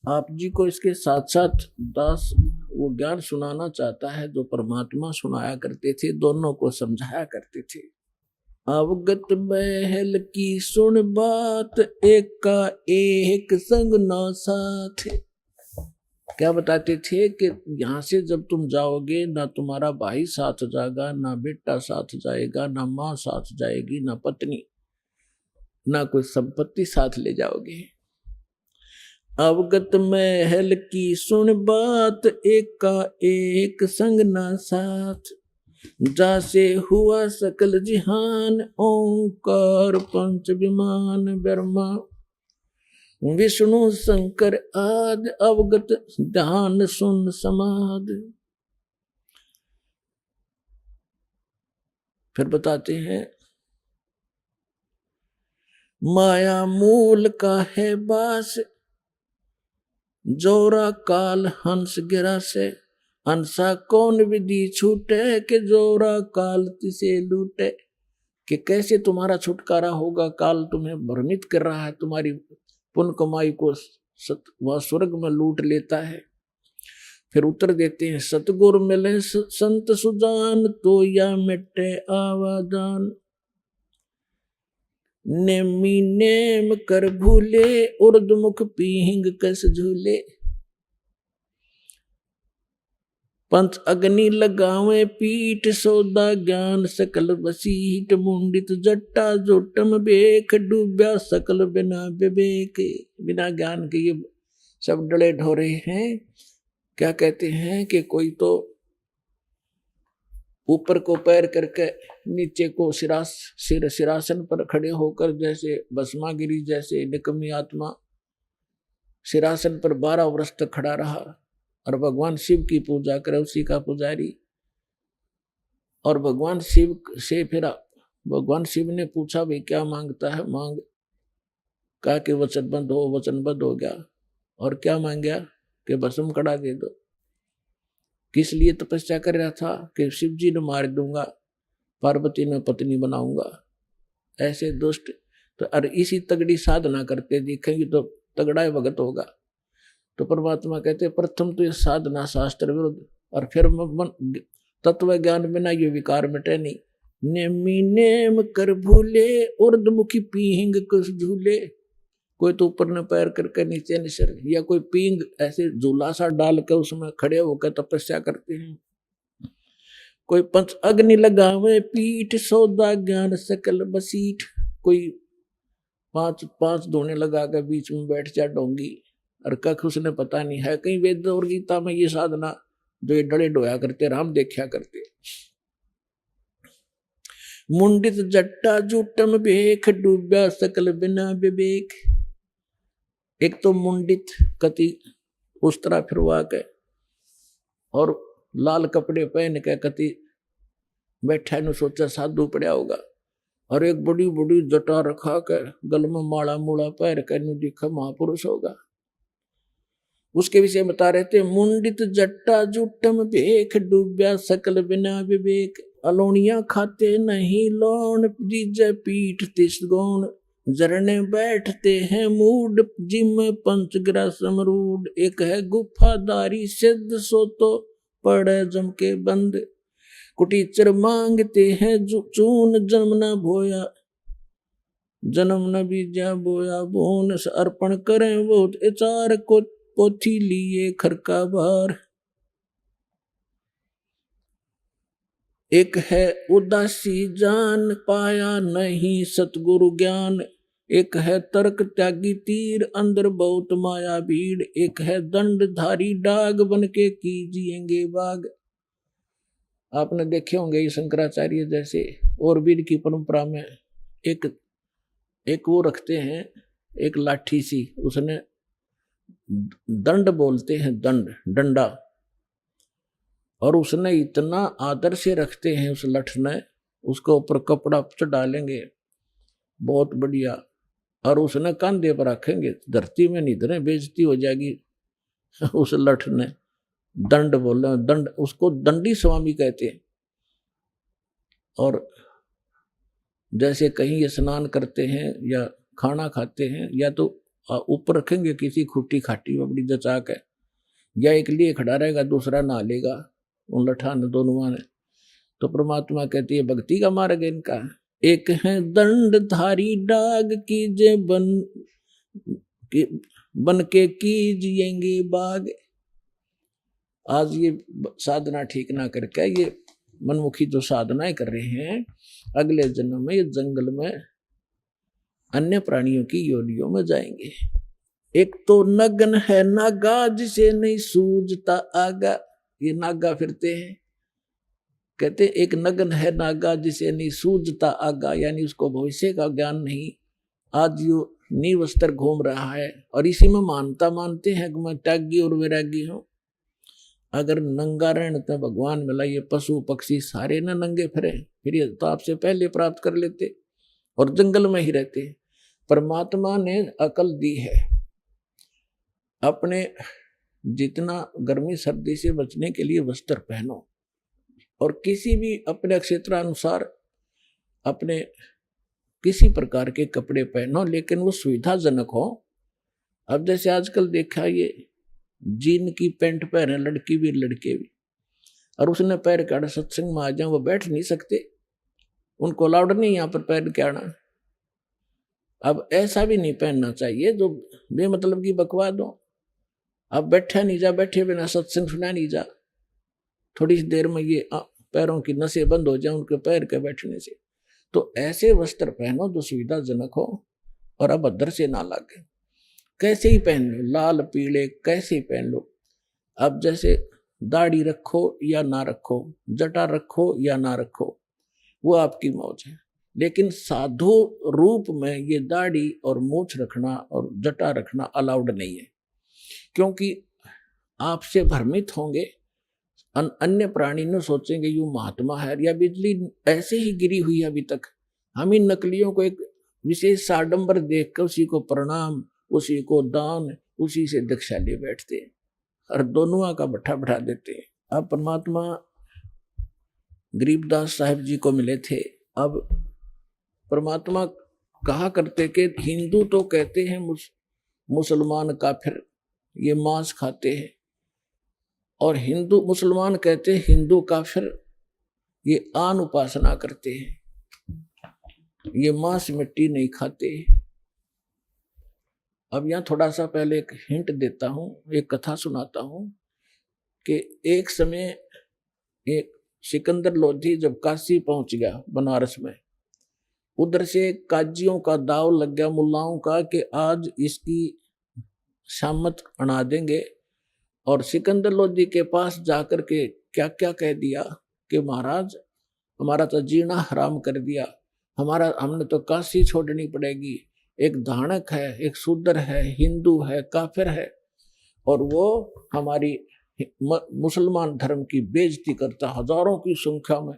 आप जी को इसके साथ साथ दास वो ज्ञान सुनाना चाहता है जो परमात्मा सुनाया करते थे, दोनों को समझाया करते थे। अवगत महल की सुन बात, एक का एक संग ना साथ। क्या बताते थे कि यहाँ से जब तुम जाओगे ना तुम्हारा भाई साथ जाएगा, ना बेटा साथ जाएगा, ना माँ साथ जाएगी, ना पत्नी, ना कोई संपत्ति साथ ले जाओगे। अवगत महल की सुन बात, एक का एक संग ना साथ। जासे हुआ सकल जिहान, ओंकार पंच विमान। ब्रह्मा विष्णु शंकर आदि, अवगत ध्यान सुन समाधि। फिर बताते हैं, माया मूल का है बास, जोरा काल हंस गिरा से। हंसा कौन विधि छूटे, के जोरा काल तिसे लूटे। कि कैसे तुम्हारा छुटकारा होगा, काल तुम्हें भ्रमित कर रहा है, तुम्हारी पुण्य कमाई को वह स्वर्ग में लूट लेता है। फिर उत्तर देते हैं, सतगुर मिले संत सुजान, तो या मिटे आवाजान। नेमी नेम कर भूले, उर्दमुख पीहिंग कस झूले। पंच अग्नि लगावे पीठ, सौदा ज्ञान सकल बसीठ। मुंडित जट्टा जोटम बेख, डूब्या सकल बिना विवेक। बिना ज्ञान के ये सब डले ढोरे हैं। क्या कहते हैं कि कोई तो ऊपर को पैर करके नीचे को सिरासन पर खड़े होकर, जैसे भस्मागिरी जैसे निकम्मी आत्मा सिरासन पर 12 वर्ष तक खड़ा रहा और भगवान शिव की पूजा करे, उसी का पुजारी। और भगवान शिव से फिर भगवान शिव ने पूछा, भाई क्या मांगता है? मांग। कहा कि वचनबद्ध हो, वचनबद्ध हो गया। और क्या मांगा कि भस्म कड़ा दे दो। किस लिए तपस्या कर रहा था? कि शिव जी ने मार दूंगा, पार्वती ने पत्नी बनाऊंगा। ऐसे दुष्ट तो और इसी तगड़ी साधना करते दिखेंगे तो तगड़ा भगत होगा। तो परमात्मा कहते प्रथम तो ये साधना शास्त्र विरुद्ध, और फिर तत्व ज्ञान बिना ये विकार मिटे नहीं। नेमी नेम कर भूले, उर्दमुखी पीहिंग कुछ झूले। कोई तो ऊपर न पैर करके नीचे निसर, या कोई पींग ऐसे झूला सा डाल के उसमें खड़े होकर तपस्या करते हैं। कोई पंच अग्नि लगावे पीठ, सौदा ज्ञान सकल बसीठ। कोई पांच धोने लगा के बीच में बैठ जा डोंगी, और कख उसने पता नहीं है। कहीं वेद और गीता में ये साधना जो ये डले डोया करते, राम देखा करते। मुंडित जट्टा जूटम बेख, डूब्या सकल बिना विवेक। एक तो मुंडित कति उस तरह फिरवा के और लाल कपड़े पहन के कति बैठा न, सोचा साधु पड़ा होगा। और एक बड़ी बड़ी जटा रखा के गल में माला मूला पैर के दिखा महापुरुष होगा। उसके विषय बता रहे थे, मुंडित जट्टा जूटम बेख, डूब्या सकल बिना विवेक। अलोनिया खाते नहीं लोन, जीजे पीठ तिस गौण। जरने बैठते हैं मूड, जिम पंचग्रा समरूड। एक है गुफादारी सिद्ध, सो तो पड़े जम के बंद। कुटीचर मांगते हैं चून, जन्म न भोया, जन्म न बीजा बोया। बोन अर्पण करें वो एचार को, पोथी लिए खरका बार। एक है उदासी जान, पाया नहीं सतगुरु ज्ञान। एक है तर्क त्यागी तीर, अंदर बहुत माया भीड़। एक है दंडधारी डाग, बन के कीजिएंगे बाग। आपने देखे होंगे ये शंकराचार्य जैसे और वीर की परंपरा में एक वो रखते हैं, एक लाठी सी, उसने दंड बोलते हैं, डंडा। और उसने इतना आदर से रखते हैं उस लठ ने, उसके ऊपर कपड़ा डालेंगे बहुत बढ़िया, और उसने कंधे पर रखेंगे, धरती में नहीं धरे, बेइज्जती हो जाएगी। उस लठ ने दंड बोला, दंड, उसको दंडी स्वामी कहते हैं। और जैसे कहीं स्नान करते हैं या खाना खाते हैं, या तो ऊपर रखेंगे किसी खुट्टी खाटी में बड़ी जचा के, या एक लिए खड़ा रहेगा, दूसरा नहा लेगा उन लठा ने दोनों ने। तो परमात्मा कहती है भक्ति का मार्ग इनका। एक है दंडधारी डाग, कीजे बन के कीजिएंगे बाग। आज ये साधना ठीक ना करके ये मनमुखी जो साधनाएं कर रहे हैं, अगले जन्म में ये जंगल में अन्य प्राणियों की योनियों में जाएंगे। एक तो नगन है नागा जिसे नहीं सूझता आगा, ये नागा फिरते हैं। कहते एक नगन है नागा जिसे नहीं सूझता आगा, यानी उसको भविष्य का ज्ञान नहीं। आज यो निवस्त्र घूम रहा है और इसी में मानते हैं कि मैं त्यागी और वैरागी हूं। अगर नंगा रहने तो भगवान मिला, ये पशु पक्षी सारे ना नंगे फिरे, फिर ये तो आपसे पहले प्राप्त कर लेते और जंगल में ही रहते। परमात्मा ने अकल दी है, अपने जितना गर्मी सर्दी से बचने के लिए वस्त्र पहनो और किसी भी अपने क्षेत्रानुसार अपने किसी प्रकार के कपड़े पहनो, लेकिन वो सुविधाजनक हो। अब जैसे आजकल देखा, ये जीन की पैंट पहने लड़की भी लड़के भी, और उसने पैर के आड़ा सत्संग में आ जाए, वो बैठ नहीं सकते, उनको अलाउड नहीं यहाँ पर पैर के आना। अब ऐसा भी नहीं पहनना चाहिए जो बेमतलब की बकवाद हो। अब बैठा नहीं जा, बैठे बिना सत्संग सुना नहीं जा, थोड़ी सी देर में ये पैरों की नसें बंद हो जाए उनके पैर के बैठने से। तो ऐसे वस्त्र पहनो जो सुविधाजनक हो और अभद्र से ना लगे। कैसे ही पहन लो, लाल पीले कैसे ही पहन लो। अब जैसे दाढ़ी रखो या ना रखो, जटा रखो या ना रखो, वो आपकी मौज है, लेकिन साधु रूप में ये दाढ़ी और मूछ रखना और जटा रखना अलाउड नहीं है, क्योंकि आपसे भ्रमित होंगे। अन्य प्राणी न सोचेंगे यू महात्मा है, या बिजली ऐसे ही गिरी हुई है अभी तक। हम इन नकलियों को एक विशेष साडंबर देखकर उसी को प्रणाम, उसी को दान, उसी से दीक्षा ले बैठते हैं और दोनों का भट्ठा बढ़ा देते हैं। अब परमात्मा गरीबदास साहिब जी को मिले थे। अब परमात्मा कहा करते कि हिंदू तो कहते हैं मुसलमान काफिर, ये मांस खाते हैं, और हिंदू मुसलमान कहते हैं हिंदू काफिर, ये आन उपासना करते हैं, ये मांस मिट्टी नहीं खाते। अब यहाँ थोड़ा सा पहले एक हिंट देता हूँ, एक कथा सुनाता हूँ कि एक समय एक सिकंदर लोधी जब काशी पहुंच गया बनारस में, उधर से काजियों का दाव लग गया मुल्लाओं का कि आज इसकी शामत अड़ा देंगे। और सिकंदर लोधी के पास जाकर के क्या क्या कह दिया कि महाराज हमारा तो जीना हराम कर दिया, हमने तो काशी छोड़नी पड़ेगी। एक धानक है, एक शूद्र है, हिंदू है, काफिर है, और वो हमारी मुसलमान धर्म की बेइज्जती करता। हजारों की संख्या में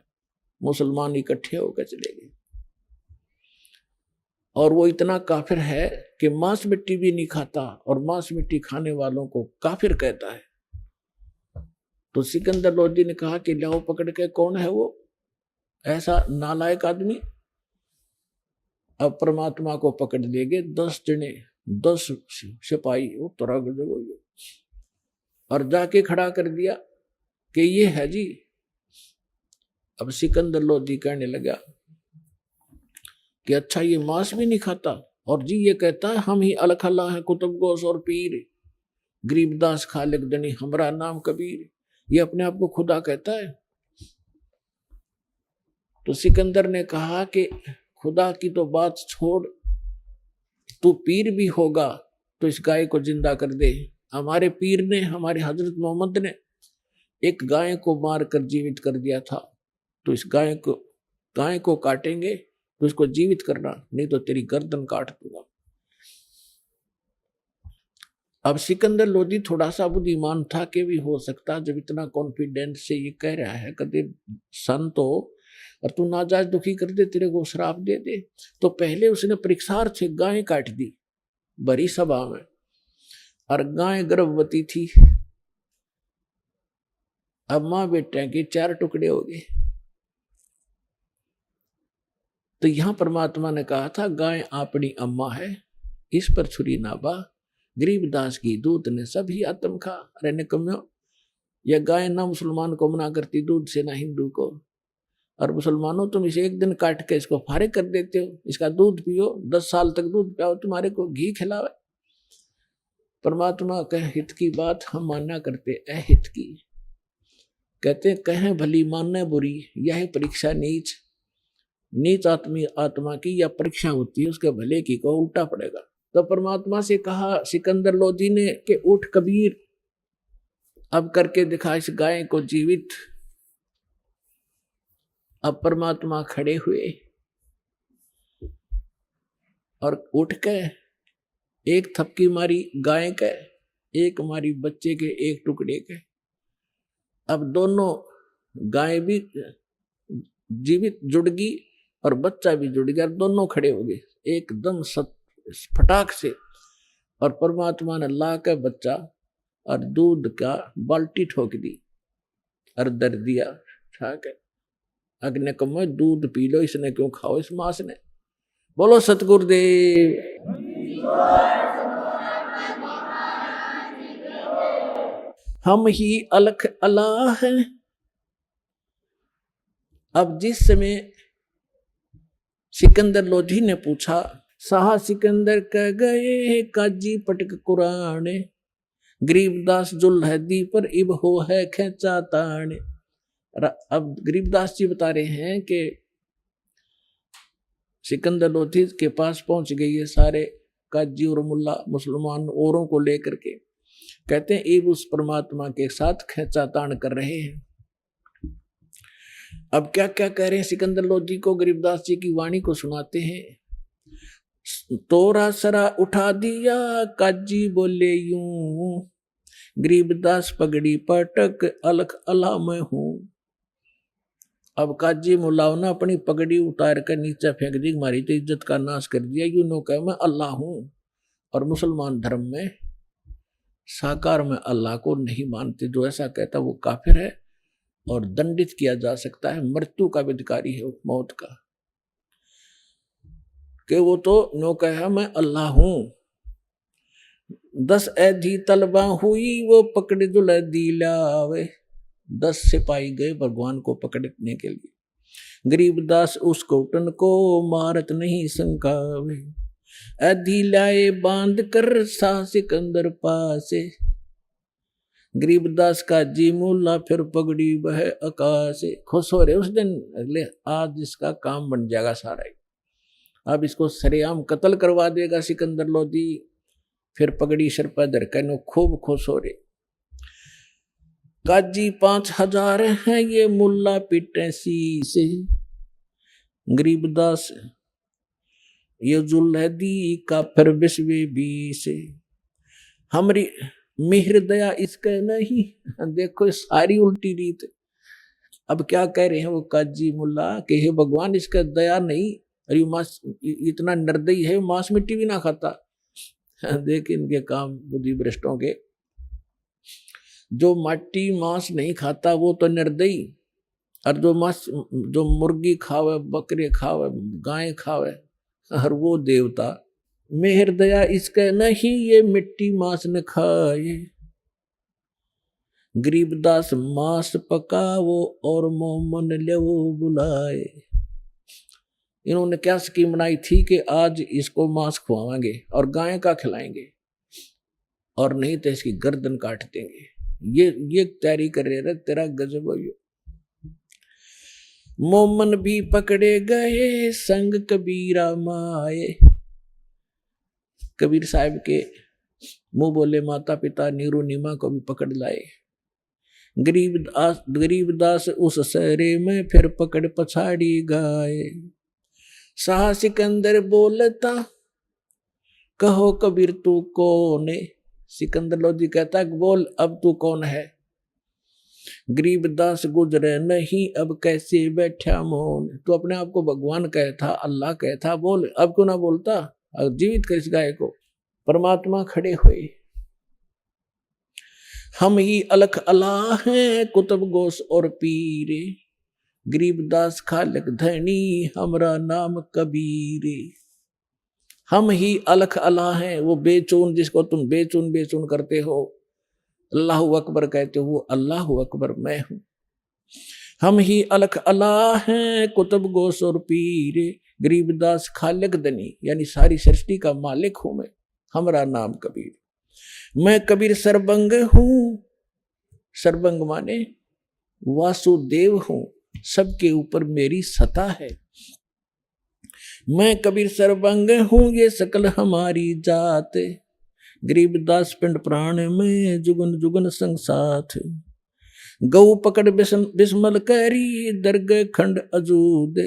मुसलमान इकट्ठे होकर चले गए, और वो इतना काफिर है कि मांस मिट्टी भी नहीं खाता और मांस मिट्टी खाने वालों को काफिर कहता है। तो सिकंदर लोधी ने कहा कि लाओ पकड़ के, कौन है वो ऐसा नालायक आदमी। अब परमात्मा को पकड़ ले गए 10 जने, 10 सिपाही और जाके खड़ा कर दिया कि ये है जी। अब सिकंदर लोधी कहने लगा कि अच्छा ये मांस भी नहीं खाता, और जी ये कहता है हम ही अलखल्ला है, कुतुब गोस और पीर, गरीबदास खालिक दनी हमरा नाम कबीर, ये अपने आप को खुदा कहता है। तो सिकंदर ने कहा कि खुदा की तो बात छोड़, तू पीर भी होगा तो इस गाय को जिंदा कर दे। हमारे पीर ने, हमारे हजरत मोहम्मद ने एक गाय को मार कर जीवित कर दिया था, तो इस गाय को काटेंगे तो इसको जीवित करना, नहीं तो तेरी गर्दन काट दूंगा। अब सिकंदर लोधी थोड़ा सा बुद्धिमान था कि भी हो सकता, जब इतना कॉन्फिडेंस से ये कह रहा है, कदे संत हो और तू नाजायज दुखी कर दे, तेरे को श्राप दे दे। तो पहले उसने परीक्षार्थ से गाय काट दी बड़ी सभा में, और गाय गर्भवती थी। अब मां बेटे के 4 टुकड़े हो गए। तो यहां परमात्मा ने कहा था गाय अपनी अम्मा है, इस पर छुरी ना बा, गरीबदास की दूध ने सभी आत्म खा। अरे निकम्यो, यह गाय ना मुसलमान को मना करती दूध से, ना हिंदू को। और मुसलमानों तुम इसे एक दिन काट के इसको फारिग कर देते हो, इसका दूध पियो, 10 साल तक दूध पियाओ, तुम्हारे को घी खिलावे। परमात्मा कह हित की बात हम मानना करते अहित की। कहते कहें भली मानना बुरी, यह परीक्षा नीच आत्मा की यह परीक्षा होती है, उसके भले की को उल्टा पड़ेगा। तो परमात्मा से कहा सिकंदर लोधी ने कि उठ कबीर, अब करके दिखा इस गाय को जीवित। अब परमात्मा खड़े हुए और उठ के एक थपकी मारी गाय के, एक मारी बच्चे के एक टुकड़े के। अब दोनों गाय भी जीवित जुड़ गई और बच्चा भी जुड़ गया, दोनों खड़े हो गए एकदम फटाक से। और परमात्मा ने ला के बच्चा और दूध का बाल्टी ठोक दी और दर दिया। अग्नि को मैं दूध पी लो, इसने क्यों खाओ इस मास ने। बोलो सतगुरुदेव। हम ही अलख अल्लाह हैं। अब जिस समय सिकंदर लोधी ने पूछा, साहा सिकंदर कह गए काजी पटक कुरान, गरीबदास जुल्हदी पर इब हो है खेचा तान। अब गरीबदास जी बता रहे हैं कि सिकंदर लोधी के पास पहुंच गई है सारे काजी और मुल्ला मुसलमान औरों को लेकर के। कहते हैं इब उस परमात्मा के साथ खेचा तान कर रहे हैं। अब क्या क्या कह रहे हैं सिकंदर लोधी को, गरीबदास जी की वाणी को सुनाते हैं। तोरा सरा उठा दिया काजी बोले यूं, गरीबदास पगड़ी पटक अलख अला मैं हूं। अब काजी मुल्लाओं ने अपनी पगड़ी उतार कर नीचे फेंक दी, मारी तो इज्जत का नाश कर दिया। यूं नो कह मैं अल्लाह हूं। और मुसलमान धर्म में साकार में अल्लाह को नहीं मानते। जो ऐसा कहता वो काफिर है और दंडित किया जा सकता है, मृत्यु का भी अधिकारी है, मौत का। कि वो तो नो कहा मैं अल्लाह हूं। 10 ऐधी तलबा हुई वो पकड़ जुल दिलावे। 10 सिपाही गए भगवान को पकड़ने के लिए। गरीबदास उस कोटन को मारत नहीं संकावे। ऐधी लाए बांध कर सा सिकंदर पासे। गरीबदास का जी मुल्ला फिर पगड़ी बह आकाश। खुश हो रहे उस दिन, अगले आज इसका काम बन जाएगा सारा। अब इसको सरेआम कत्ल करवा देगा सिकंदर लोधी। फिर पगड़ी सर पर धरकर खूब खुश हो रहे। काजी 5000 हैं ये मुल्ला पिटे से। गरीबदास ये जुल्हदी का फिर बिस्वे बीस। हमारी मिहर दया इसके नहीं। देखो सारी उल्टी रीत। अब क्या कह रहे हैं वो काजी मुल्ला कि हे भगवान इसका दया नहीं, अरे मांस इतना निर्दयी है, मांस मिट्टी भी ना खाता। देख इनके काम बुद्धि भ्रष्टों के। जो माटी मांस नहीं खाता वो तो निर्दयी, और जो मुर्गी खावे, बकरे खावे, गाय खावे, और वो देवता। मेहर दया इसके नहीं ये मिट्टी मांस न खाए। गरीबदास मांस पकावो और मोमन ले वो बुलाए। इन्होंने क्या स्कीम बनाई थी कि आज इसको मांस खुआवाएंगे और गाय का खिलाएंगे, और नहीं तो इसकी गर्दन काट देंगे। ये तैयारी कर रहे थे। तेरा गजब हो। मोमन भी पकड़े गए संग कबीरा माए। कबीर साहब के मुंह बोले माता पिता नीरू नीमा को भी पकड़ लाए। गरीबदास उस सहरे में फिर पकड़ पछाड़ी गाए। शाह सिकंदर बोलता कहो कबीर तू कौन है। सिकंदर लोधी कहता बोल अब तू कौन है। गरीबदास गुजरे नहीं अब कैसे बैठा मौन। तू अपने आप को भगवान कहता, अल्लाह कहता, बोल अब क्यों ना बोलता। जीवित कर इस गाय को। परमात्मा खड़े हुए। हम ही अलख अल्लाह हैं कुतुब गोस और पीरे। गरीबदास खालक धनी हमरा नाम कबीरे। हम ही अलख अल्लाह हैं, वो बेचून जिसको तुम बेचून बेचून करते हो, अल्लाहु अकबर कहते हो, वो अल्लाहु अकबर मैं हूं। हम ही अलख अल्लाह हैं कुतुब गोस और पीरे। गरीबदास खालिक दनी यानी सारी सृष्टि का मालिक हूं मैं, हमारा नाम कबीर। मैं कबीर सरबंग हूं। सरबंग माने वासुदेव हूं, सबके ऊपर मेरी सत्ता है। मैं कबीर सर्वंग हूँ ये सकल हमारी जात, गरीबदास पिंड प्राण में जुगन जुगन संग साथ। गौ पकड़ बिस्मल करी दर्ग खंड अजूद,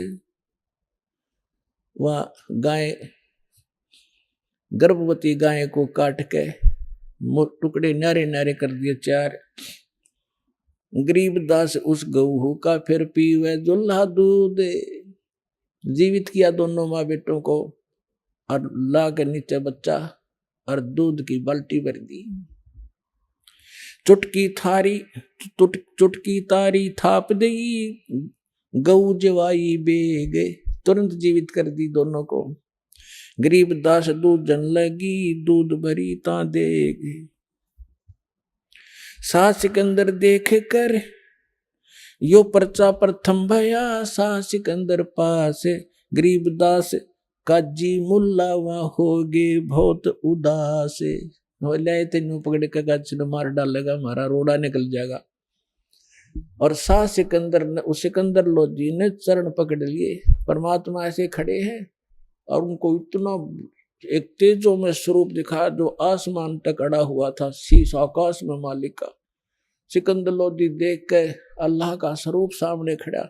वह गाय गर्भवती गाय को काट के टुकड़े न्यारे न्यारे कर दिए चार। गरीबदास उस गऊ का फिर पीवे दुल्हा दूध, जीवित किया दोनों माँ बेटों को और ला के नीचे बच्चा और दूध की बाल्टी भर दी। चुटकी तारी थाप दी, गऊ जवाई बेगे, तुरंत जीवित कर दी दोनों को। गरीबदास दूध जन लगी, दूध भरी ता देगे। सा सिकंदर देख कर यो पर्चा प्रथम भया, सा सिकंदर पास गरीबदास काजी मुल्ला वह होगे बहुत उदास। ले तेनू पकड़ के गाछ ने मार डालेगा, हमारा रोड़ा निकल जाएगा। और सा सिकंदर ने, उस सिकंदर लोधी ने चरण पकड़ लिए। परमात्मा ऐसे खड़े हैं और उनको इतना एक तेजो में स्वरूप दिखा जो आसमान तक अड़ा हुआ था, शीश आकाश में मालिक का। सिकंदर लोधी देख के अल्लाह का स्वरूप सामने खड़ा,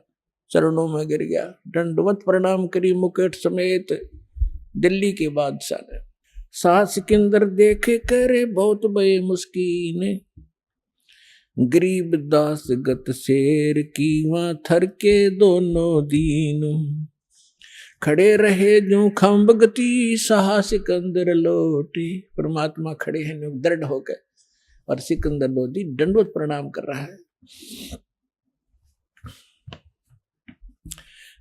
चरणों में गिर गया, दंडवत प्रणाम करी मुकुट समेत दिल्ली के बादशाह ने। सा सिकंदर देखे करे बहुत बड़े मुस्कीन, गरीबदास गत शेर की वहां थर के दोनों दीन। खड़े रहे जो खम्ब गति, साहा सिकंदर लोटे। परमात्मा खड़े हैं दृढ़ होकर और सिकंदर लोधी दंडवत प्रणाम कर रहा है।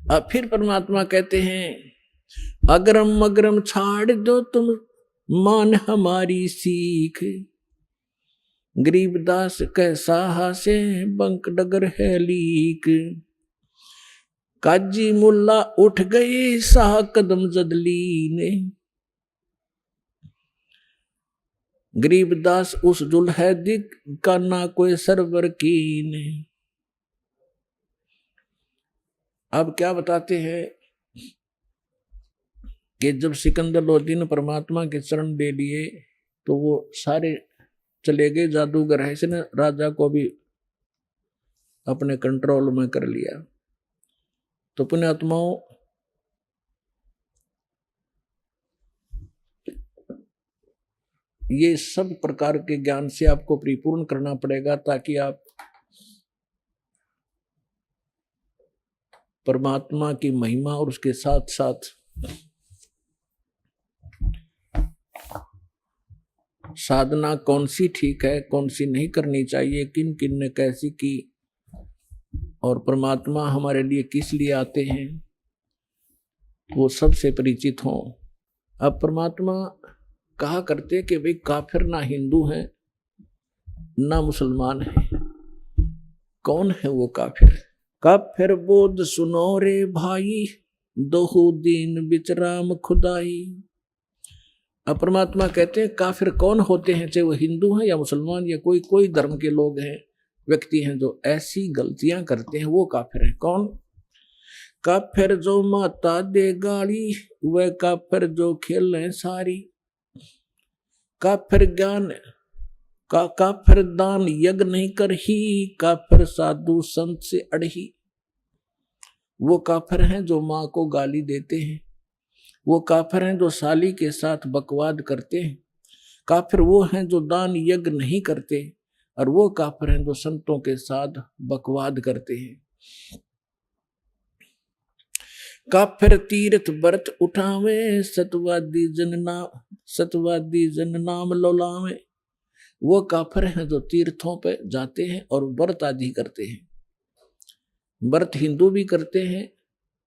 अब फिर परमात्मा कहते हैं, अगरम मगरम छाड़ दो तुम मान हमारी सीख, गरीबदास कैसा हासे बंक डगर है लीक। काजी मुल्ला उठ गए साह कदम जदली ने, गरीबदास उस जुल्हैदिक का ना कोई सरवर की ने। अब क्या बताते हैं कि जब सिकंदर लोधी ने परमात्मा के चरण दे लिए तो वो सारे चले गए। जादूगर है, इसने राजा को भी अपने कंट्रोल में कर लिया। तो पुण्यात्माओं, ये सब प्रकार के ज्ञान से आपको परिपूर्ण करना पड़ेगा ताकि आप परमात्मा की महिमा और उसके साथ साथ साधना कौन सी ठीक है, कौन सी नहीं करनी चाहिए, किन किन ने कैसी की और परमात्मा हमारे लिए किस लिए आते हैं, वो सबसे परिचित हों। अब परमात्मा कहा करते कि भाई काफिर ना हिंदू हैं ना मुसलमान हैं। कौन है वो काफिर? काफिर बोध सुनो रे भाई, दोहु दीन बिचराम खुदाई। अब परमात्मा कहते हैं काफिर कौन होते हैं, चाहे वो हिंदू हैं या मुसलमान या कोई धर्म के लोग हैं, व्यक्ति हैं जो ऐसी गलतियां करते हैं, वो काफिर हैं। कौन? काफिर जो माता दे गाली, वह काफिर जो खेलें सारी। काफिर ज्ञान काफिर दान यज्ञ नहीं करही, काफिर साधु संत से अड़ही। वो काफिर हैं जो माँ को गाली देते हैं, वो काफिर हैं जो साली के साथ बकवाद करते हैं, काफिर वो हैं जो दान यज्ञ नहीं करते, और वो काफिर हैं जो संतों के साथ बकवाद करते हैं। काफिर तीर्थ व्रत उठावे, सतवादी जन नाम लोलावे। वो काफिर हैं जो तीर्थों पे जाते हैं और व्रत आदि करते हैं। व्रत हिंदू भी करते हैं,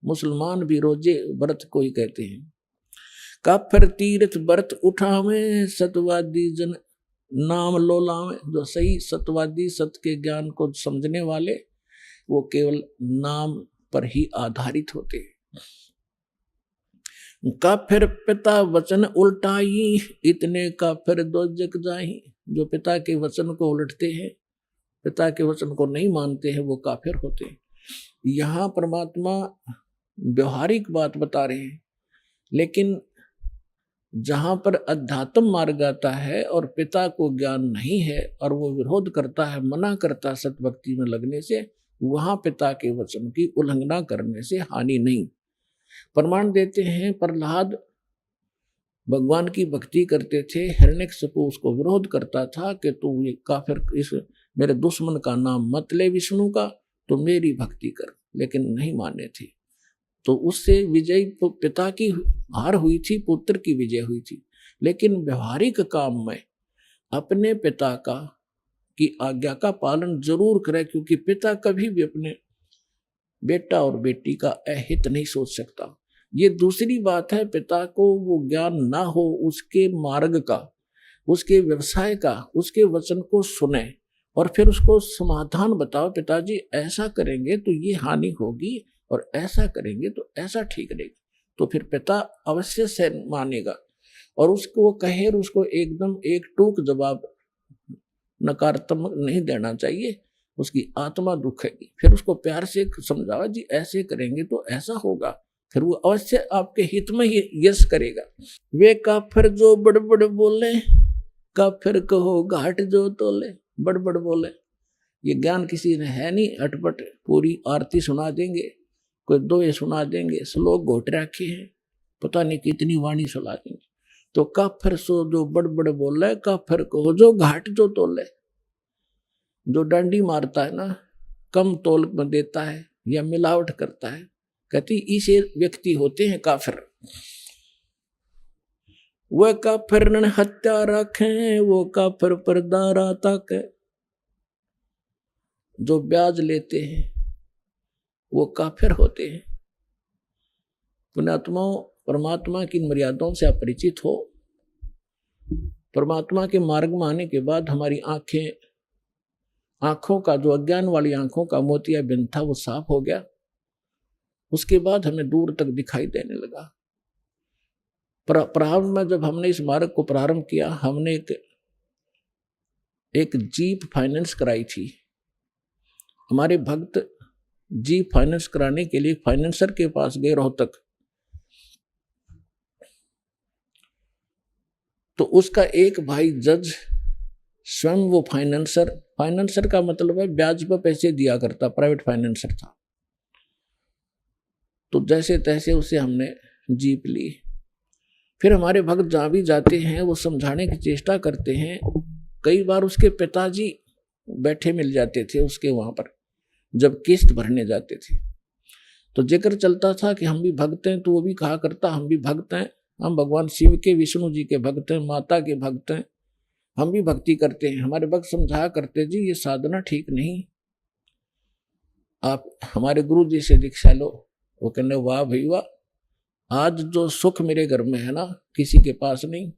मुसलमान भी रोजे व्रत को ही कहते हैं। काफिर तीर्थ व्रत उठावे, सतवादी जन नाम लोलावे। जो सही सतवादी, सत्य के ज्ञान को समझने वाले, वो केवल नाम पर ही आधारित होते हैं। काफिर पिता वचन उल्टाई, इतने काफिर दो जग जाही। जो पिता के वचन को उलटते हैं, पिता के वचन को नहीं मानते हैं, वो काफिर होते हैं। यहाँ परमात्मा व्यवहारिक बात बता रहे हैं। लेकिन जहां पर अध्यात्म मार्ग आता है और पिता को ज्ञान नहीं है और वो विरोध करता है, मना करता सत भक्ति में लगने से, वहां पिता के वचन की उल्लंघना करने से हानि नहीं। प्रमाण देते हैं, प्रहलाद भगवान की भक्ति करते थे, हिरण्यकशिपु उसको विरोध करता था कि तू ये काफिर, इस मेरे दुश्मन का नाम मत ले विष्णु का, तो मेरी भक्ति कर, लेकिन नहीं माने थे। तो उससे विजय पिता की हार हुई थी, पुत्र की विजय हुई थी। लेकिन व्यवहारिक काम में अपने पिता का की आज्ञा का पालन जरूर करे, क्योंकि पिता कभी भी अपने बेटा और बेटी का अहित नहीं सोच सकता। ये दूसरी बात है, पिता को वो ज्ञान ना हो उसके मार्ग का, उसके व्यवसाय का, उसके वचन को सुने और फिर उसको समाधान बताओ, पिताजी ऐसा करेंगे तो ये हानि होगी और ऐसा करेंगे तो ऐसा ठीक रहेगा, तो फिर पिता अवश्य से मानेगा। और उसको कहे, उसको एकदम एक टूक जवाब नकारात्मक नहीं देना चाहिए, उसकी आत्मा दुखेगी। फिर उसको प्यार से समझाओ, जी ऐसे करेंगे तो ऐसा होगा, फिर वो अवश्य आपके हित में ही यश करेगा। वे काफिर जो बड़बड़ बोले, काफिर कहो घाट जो तोले, बड़बड़ बोले। ये ज्ञान किसी ने है नहीं, अटपट पूरी आरती सुना देंगे, कोई दोहे सुना देंगे, श्लोक घोट रखे हैं, पता नहीं कितनी वाणी सुना देंगे। तो काफिर सो जो बड़बड़ बोले, काफिर कहो जो घाट जो तोले। जो डंडी मारता है ना, कम तोल में देता है या मिलावट करता है, कहती इसे व्यक्ति होते हैं काफिर। वह काफिर ने हत्या रखे, वो काफिर पर दारा तक। जो ब्याज लेते हैं वो काफिर होते हैं। पुण्यात्माओं, परमात्मा की मर्यादाओं से अपरिचित हो, परमात्मा के मार्ग में आने के बाद हमारी आंखों का जो अज्ञान वाली आंखों का मोतिया बिंद था वो साफ हो गया। उसके बाद हमें दूर तक दिखाई देने लगा। प्रारंभ में जब हमने इस मार्ग को प्रारंभ किया, हमने एक जीप फाइनेंस कराई थी। हमारे भक्त जीप फाइनेंस कराने के लिए फाइनेंसर के पास गए रोहतक, तो उसका एक भाई जज स्वयं वो फाइनेंसर का मतलब है ब्याज पर पैसे दिया करता, प्राइवेट फाइनेंसर था। तो जैसे तैसे उसे हमने जीप ली। फिर हमारे भक्त जहाँ भी जाते हैं वो समझाने की चेष्टा करते हैं। कई बार उसके पिताजी बैठे मिल जाते थे उसके वहां पर, जब किस्त भरने जाते थे। तो जिक्र चलता था कि हम भी भक्त हैं, तो वो भी कहा करता हम भी भक्त हैं, हम भगवान शिव के, विष्णु जी के भक्त हैं, माता के भक्त हैं, हम भी भक्ति करते हैं। हमारे भक्त समझाया करते, जी ये साधना ठीक नहीं, आप हमारे गुरु जी से दीक्षा लो। वो कहने वाह भाई वाह, आज जो सुख मेरे घर में है ना, किसी के पास नहीं।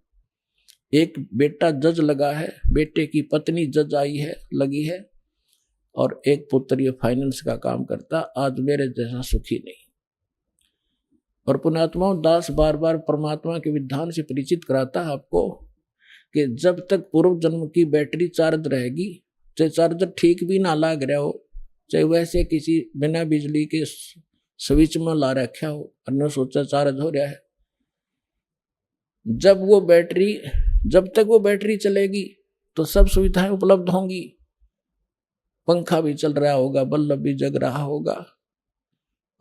एक बेटा जज लगा है, बेटे की पत्नी जज आई है, लगी है, और एक पुत्र ये फाइनेंस का काम करता, आज मेरे जैसा सुखी नहीं। और पुण्यात्माओं, दास बार बार परमात्मा के विधान से परिचित कराता है आपको कि जब तक पूर्व जन्म की बैटरी चार्ज रहेगी, चाहे चार्जर ठीक भी ना लग रहा हो, चाहे वैसे किसी बिना बिजली के स्विच में ला रखा हो और न सोचा चार्ज हो रहा है, जब तक वो बैटरी चलेगी तो सब सुविधाएं उपलब्ध होंगी, पंखा भी चल रहा होगा, बल्ब भी जग रहा होगा।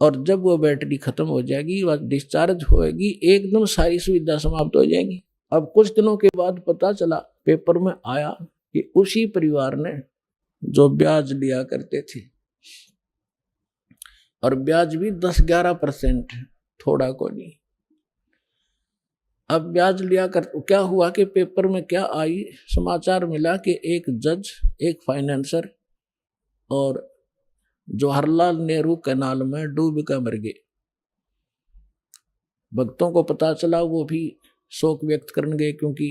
और जब वो बैटरी खत्म हो जाएगी, वह डिस्चार्ज होएगी, एकदम सारी सुविधा समाप्त हो जाएगी। अब कुछ दिनों के बाद पता चला, पेपर में आया कि उसी परिवार ने जो ब्याज लिया करते थे, और ब्याज भी 10-11%, थोड़ा को नहीं। अब ब्याज लिया कर, क्या हुआ कि पेपर में क्या आई, समाचार मिला कि एक जज, एक फाइनेंसर और जवाहरलाल नेहरू कैनाल में डूब कर मर गए। भक्तों को पता चला, वो भी शोक व्यक्त करने गए, क्योंकि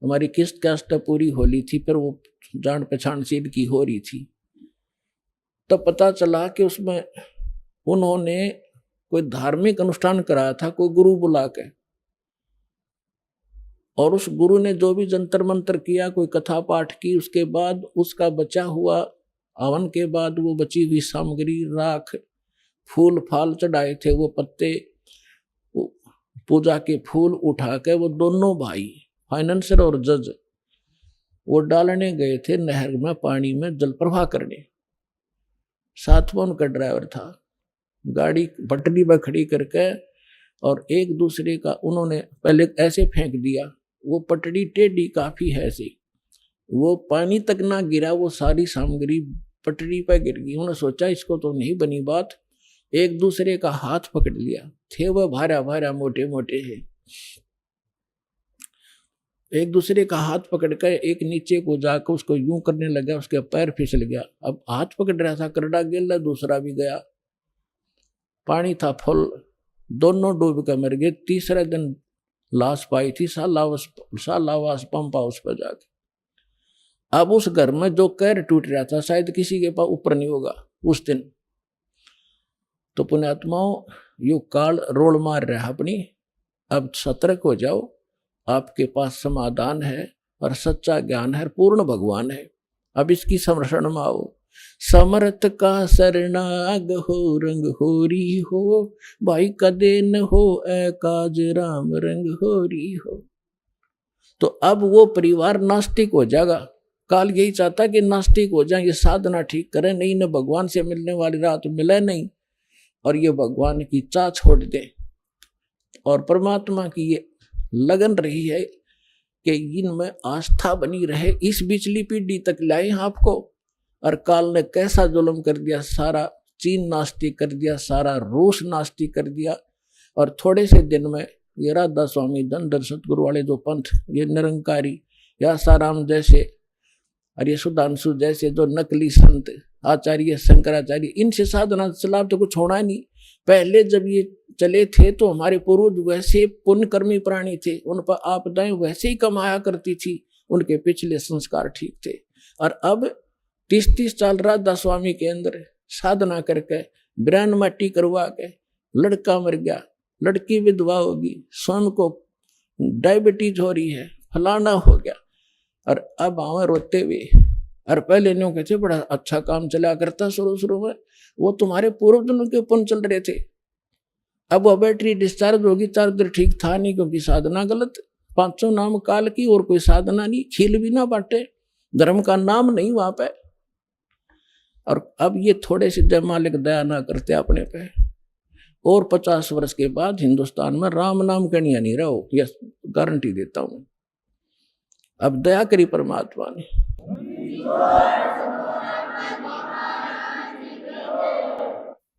हमारी किस्त कास्ट पूरी होली थी, फिर वो जान पहचान सीध की हो रही थी। तब पता चला कि उसमें उन्होंने कोई धार्मिक अनुष्ठान कराया था, कोई गुरु बुला के, और उस गुरु ने जो भी जंतर मंत्र किया, कोई कथा पाठ की, उसके बाद उसका बचा हुआ हवन के बाद वो बची हुई सामग्री, राख, फूल फाल चढ़ाए थे, वो पत्ते पूजा के फूल उठा के वो दोनों भाई फाइनेंसर और जज वो डालने गए थे नहर में, पानी में जल प्रवाह करने। साथ में उनका ड्राइवर था। गाड़ी पटरी पर खड़ी करके और एक दूसरे का उन्होंने पहले ऐसे फेंक दिया, वो पटड़ी टेढ़ी काफी है ऐसी, वो पानी तक ना गिरा, वो सारी सामग्री पटड़ी पर गिर गई। उन्होंने सोचा इसको तो नहीं बनी बात, एक दूसरे का हाथ पकड़ लिया। थे वह भारा भारा मोटे मोटे है, एक दूसरे का हाथ पकड़कर एक नीचे को जाकर उसको यूं करने लगा, उसके पैर फिसल गया। अब हाथ पकड़ रहा था, करड़ा गिर, दूसरा भी गया। पानी था फुल, दोनों डूब कर मर गए। तीसरे दिन लाश पाई थी सालावास पंप हाउस पर जाके। अब उस घर में जो कैर टूट रहा था शायद किसी के पास ऊपर नहीं होगा उस दिन। तो पुण्यात्माओं, यू काल रोल मार रहा अपनी, अब सतर्क हो जाओ, आपके पास समाधान है और सच्चा ज्ञान है, पूर्ण भगवान है। अब इसकी संरक्षण में आओ। समर्थ का शरणाग हो, रंग होरी हो, भाई कदे न हो ए काज राम रंग होरी हो। तो अब वो परिवार नास्तिक हो जाएगा। काल यही चाहता कि नास्तिक हो जाए, ये साधना ठीक करें, नहीं न भगवान से मिलने वाली रात मिले नहीं, और ये भगवान की चाह छोड़ दे और परमात्मा की ये लगन रही है कि इनमें आस्था बनी रहे, इस बिचली पीढ़ी तक लाए आपको। और काल ने कैसा जुल्म कर दिया, सारा चीन नास्तिक कर दिया, सारा रूस नास्तिक कर दिया। और थोड़े से दिन में ये राधा स्वामी धनधर सतगुरु वाले जो पंथ, ये निरंकारी या साराम जैसे और ये सुधांशु जैसे जो नकली संत आचार्य शंकराचार्य, इनसे साधना लाभ तो कुछ होना नहीं। पहले जब ये चले थे तो हमारे पूर्वज वैसे पुण्यकर्मी प्राणी थे, उन पर आपदाएं वैसे ही कमाया करती थी, उनके पिछले संस्कार ठीक थे। और अब 30-30 साल राधा स्वामी के अंदर साधना करके ब्रांड माटी करवा के लड़का मर गया, लड़की विधवा होगी, स्वयं को डायबिटीज हो रही है, फलाना हो गया, और अब आवे रोते हुए। और पहले न्यों कहते बड़ा अच्छा काम चला करता शुरू में, वो तुम्हारे पूर्वजों के पुण्य चल रहे थे। अब वो बैटरी डिस्चार्ज होगी, चार्जर ठीक था नहीं क्योंकि साधना गलत। 500 नाम काल की और कोई साधना नहीं, खील भी ना बांटे, धर्म का नाम नहीं वहां पे। और अब ये थोड़े से जय मालिक दया ना करते अपने पे, और 50 वर्ष के बाद हिंदुस्तान में राम नाम कनिया नहीं रहो, यह गारंटी देता हूं। अब दया करी परमात्मा ने।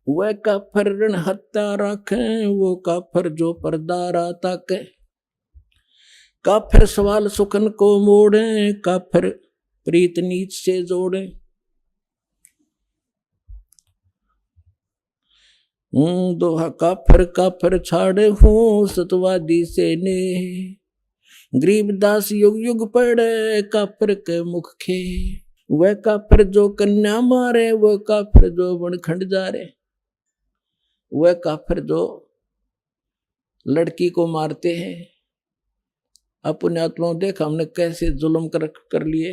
वह काफर ऋण हत्या रखे, वो काफर जो परदारा ताके, काफिर सवाल सुखन को मोड़े, काफिर प्रीत नीच से जोड़े। दोहा काफिर काफिर छाड़े हूँ, सतवादी से ने, गरीबदास युग युग पड़े, काफिर के मुख खे। वह काफिर जो कन्या मारे, वह काफिर जो बनखंड जा रे, वह काफिर जो लड़की को मारते हैं। अपने आत्माओं देख हमने कैसे जुल्म कर लिए।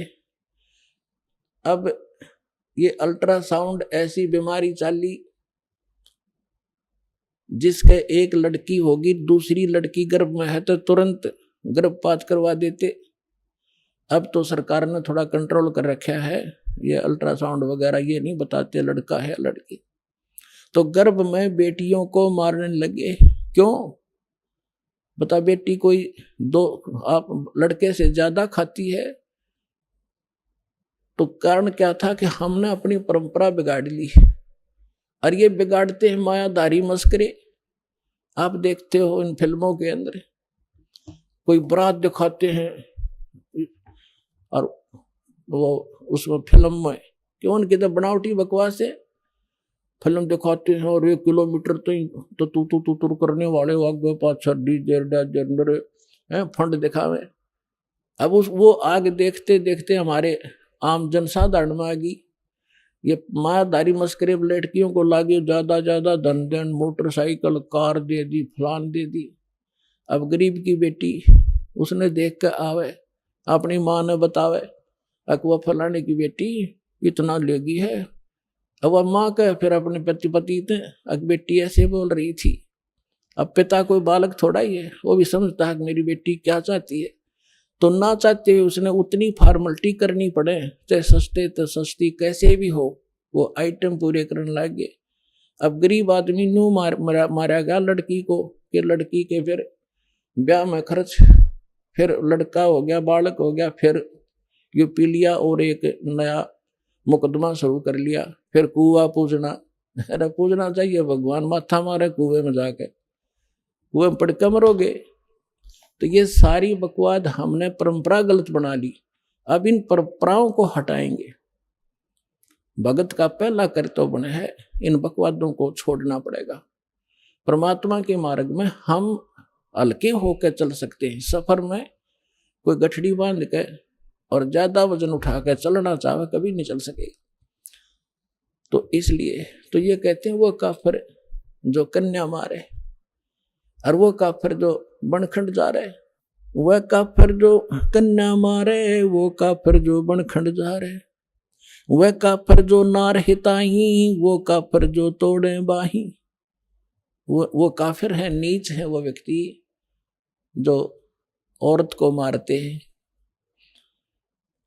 अब ये अल्ट्रासाउंड ऐसी बीमारी चाली जिसके एक लड़की होगी, दूसरी लड़की गर्भ में है तो तुरंत गर्भपात करवा देते। अब तो सरकार ने थोड़ा कंट्रोल कर रखा है, ये अल्ट्रासाउंड वगैरह ये नहीं बताते लड़का है लड़की। तो गर्भ में बेटियों को मारने लगे। क्यों बता, बेटी कोई दो आप लड़के से ज्यादा खाती है, तो कारण क्या था कि हमने अपनी परंपरा बिगाड़ ली। और ये बिगाड़ते हैं मायाधारी मस्करे। आप देखते हो इन फिल्मों के अंदर कोई बारात दिखाते हैं और वो उसमें फिल्म में क्यों उनकी तो बनावटी बकवास है, फिल्म दिखाते हैं और 1 किलोमीटर तो तू करने वाले आगे पाछा डीजर फंड दिखावे। अब वो आग देखते देखते हमारे आम जनसाधारण में आ गई। ये मायाधारी मस्करे लड़कियों को लागे ज्यादा धन देन, मोटरसाइकिल कार दे दी, फलान दे दी। अब गरीब की बेटी उसने देख कर आवे, अपनी माँ ने बतावे अकवा फलाने की बेटी इतना लेगी है। अब वह माँ कहे फिर अपने पति थे, अक बेटी ऐसे बोल रही थी। अब पिता कोई बालक थोड़ा ही है, वो भी समझता है कि मेरी बेटी क्या चाहती है, तो ना चाहते हुए उसने उतनी फॉर्मेलिटी करनी पड़े, चाहे सस्ते तो सस्ती कैसे भी हो, वो आइटम पूरे करने लग गए। अब गरीब आदमी नू मारा गया लड़की को, कि लड़की के फिर ब्याह में खर्च, फिर लड़का हो गया, बालक हो गया, फिर ये पी लिया और एक नया मुकदमा शुरू कर लिया, फिर कुआ पूजना। अरे पूजना चाहिए भगवान, माथा मारे कुएं में जाके, कुएं में पड़ के मरोगे। तो ये सारी बकवाद हमने परंपरा गलत बना ली। अब इन परंपराओं को हटाएंगे। भगत का पहला कर्तव्य है इन बकवादों को छोड़ना पड़ेगा। परमात्मा के मार्ग में हम हल्के होकर चल सकते हैं। सफर में कोई गठड़ी बांध के और ज्यादा वजन उठा के चलना चाहे कभी नहीं चल सकेगा। तो इसलिए तो ये कहते हैं वो काफिर जो कन्या मारे, और वो काफिर जो बनखंड जा रहे, वह काफिर जो कन्या मारे, वो काफिर जो बनखंड जा रहे, वह काफिर जो नार हिताही, वो काफिर जो तोड़े बाही। वो काफिर है, नीच है वो व्यक्ति जो औरत को मारते हैं।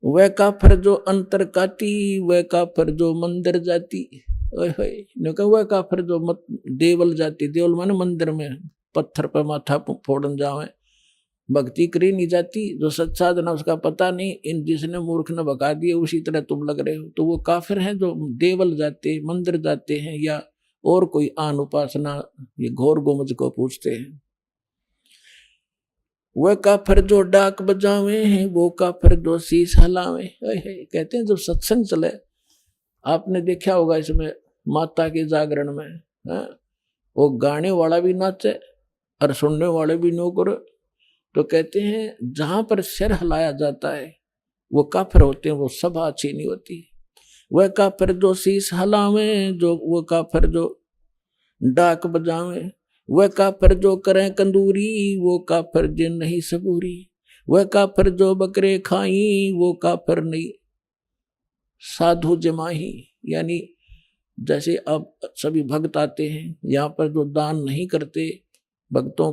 वह काफिर जो अंतर काटी, वह काफिर जो मंदिर जाती। वह काफिर जो देवल जाती, देवल माने मंदिर में पत्थर पर माथा फोड़न जावे, भक्ति करी नहीं जाती। जो सच्चा जना उसका पता नहीं, इन जिसने मूर्ख ने भगा दिए उसी तरह तुम लग रहे हो। तो वो काफिर हैं जो देवल जाते, मंदिर जाते हैं, या और कोई आन उपासना ये घोर गोमज को पूछते हैं। वह काफिर जो डाक बजावे हैं, वो काफिर जो शीश हलावे। कहते हैं जब सत्संग चले, आपने देखा होगा इसमें माता के जागरण में वो गाने वाला भी नाचे और सुनने वाले भी नो करो। तो कहते हैं जहां पर सिर हिलाया जाता है वो काफिर होते हैं, वो सभा अच्छी नहीं होती। वह काफिर जो शीश हलावे, जो वो काफिर जो डाक बजावे, वह काफिर जो करें कंदूरी, वो काफिर जिन नहीं सबूरी। वह काफिर जो बकरे खाई, वो काफिर नहीं साधु जमाही। यानी जैसे अब सभी भक्त आते हैं यहाँ पर, जो दान नहीं करते भक्तों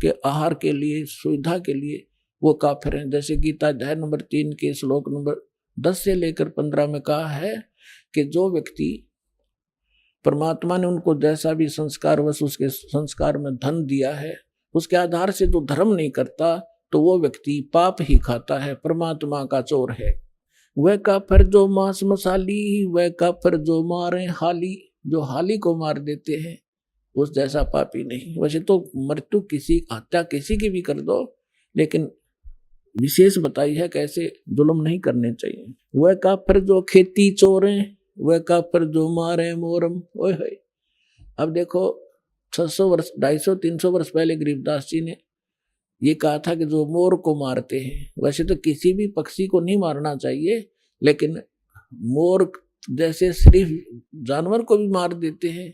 के आहार के लिए, सुविधा के लिए, वो काफिर हैं। जैसे गीता अध्याय नंबर 3 के श्लोक नंबर 10 से लेकर 15 में कहा है कि जो व्यक्ति परमात्मा ने उनको जैसा भी संस्कार वश उसके संस्कार में धन दिया है, उसके आधार से जो धर्म नहीं करता तो वो व्यक्ति पाप ही खाता है, परमात्मा का चोर है। वह काफिर जो मांस मसाली, वह काफिर जो मारे हाली, जो हाली को मार देते हैं उस जैसा पापी नहीं। वैसे तो मृत्यु किसी, हत्या किसी की भी कर दो, लेकिन विशेष बताई है कैसे जुल्म नहीं करने चाहिए। वह काफिर जो खेती चोरे, वह काफिर जो मारे मोरम। ओए अब देखो 600 वर्ष 250 300 वर्ष पहले गरीबदास जी ने ये कहा था कि जो मोर को मारते हैं, वैसे तो किसी भी पक्षी को नहीं मारना चाहिए, लेकिन मोर जैसे सिर्फ जानवर को भी मार देते हैं।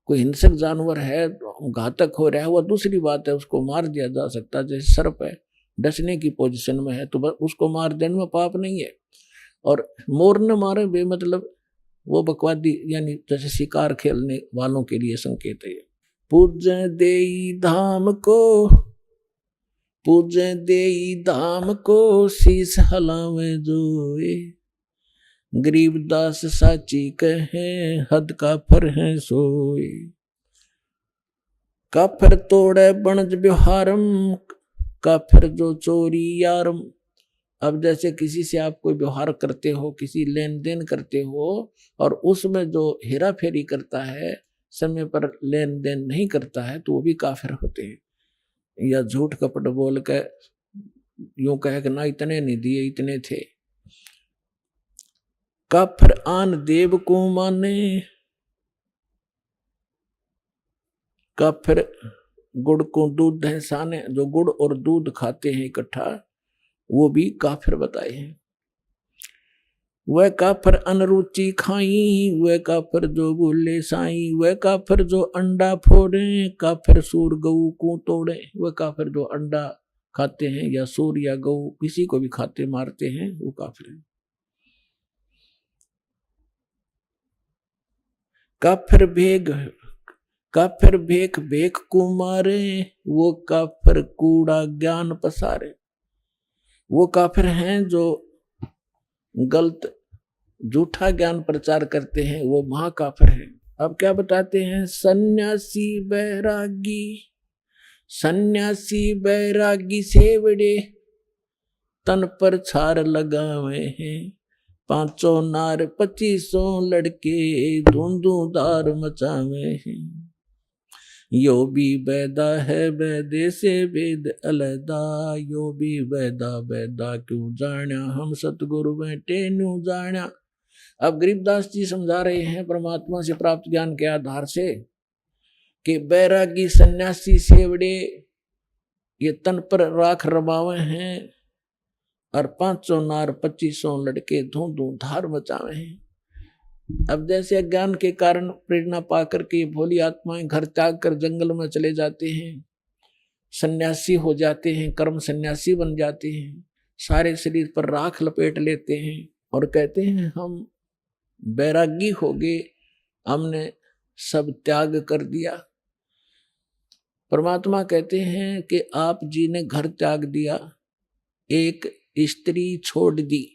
कोई हिंसक जानवर है, घातक हो रहा है, वह दूसरी बात है, उसको मार दिया जा सकता है। जैसे सर्प है, डसने की पोजीशन में है तो उसको मार देने में पाप नहीं है। और मोर न मारे बेमतलब वो बकवादी, यानी जैसे शिकार खेलने वालों के लिए संकेत है। पूज्य देई धाम को, पूज्य देई धाम को, शीश हलावे जोए। गरीबदास साची कहे, हद काफिर है सोए। काफिर तोड़े बनज व्यवहारम, काफिर जो चोरी यारम। अब जैसे किसी से आप कोई व्यवहार करते हो, किसी लेन देन करते हो, और उसमें जो हेरा फेरी करता है, समय पर लेन देन नहीं करता है, तो वो भी काफिर होते हैं। या झूठ कपट बोल के यूं कहे कि ना इतने नहीं दिए, इतने थे। काफिर आन देव को माने, काफिर गुड़ को दूध है साने। जो गुड़ और दूध खाते हैं इकट्ठा, वो भी काफिर बताए हैं। वह काफिर अनरुचि खाई, वह काफिर जो बोले साई। वह काफिर जो अंडा फोड़े, काफिर सूर गऊ को तोड़े। वह काफिर जो अंडा खाते हैं या सूर या गऊ किसी को भी खाते मारते हैं, वो काफिर है। काफिर भेग, काफिर भेख भेख को मारे, वो काफिर कूड़ा ज्ञान पसारे। वो काफिर हैं जो गलत झूठा ज्ञान प्रचार करते हैं, वो महाकाफिर हैं। अब क्या बताते हैं, सन्यासी बैरागी, सन्यासी बैरागी सेवड़े तन पर छार लगावे हैं, 500 नार 2500 लड़के धुंधुदार मचावे हैं। यो भी बैदा है बैदे से वेद अलैदा, यो भी बैदा बैदा क्यों जाण्या, हम सतगुरु बैठे न्यू जाण्या। अब गरीबदास जी समझा रहे हैं परमात्मा से प्राप्त ज्ञान के आधार से कि बैरागी सन्यासी सेवड़े ये तन पर राख रमावे हैं और 500 नार 2500 लड़के धू धू धार मचावे हैं। अब जैसे अज्ञान के कारण प्रेरणा पाकर के भोली आत्माएं घर त्याग कर जंगल में चले जाते हैं, सन्यासी हो जाते हैं, कर्म सन्यासी बन जाते हैं, सारे शरीर पर राख लपेट लेते हैं और कहते हैं हम बैरागी हो गए, हमने सब त्याग कर दिया। परमात्मा कहते हैं कि आप जी ने घर त्याग दिया, एक स्त्री छोड़ दी,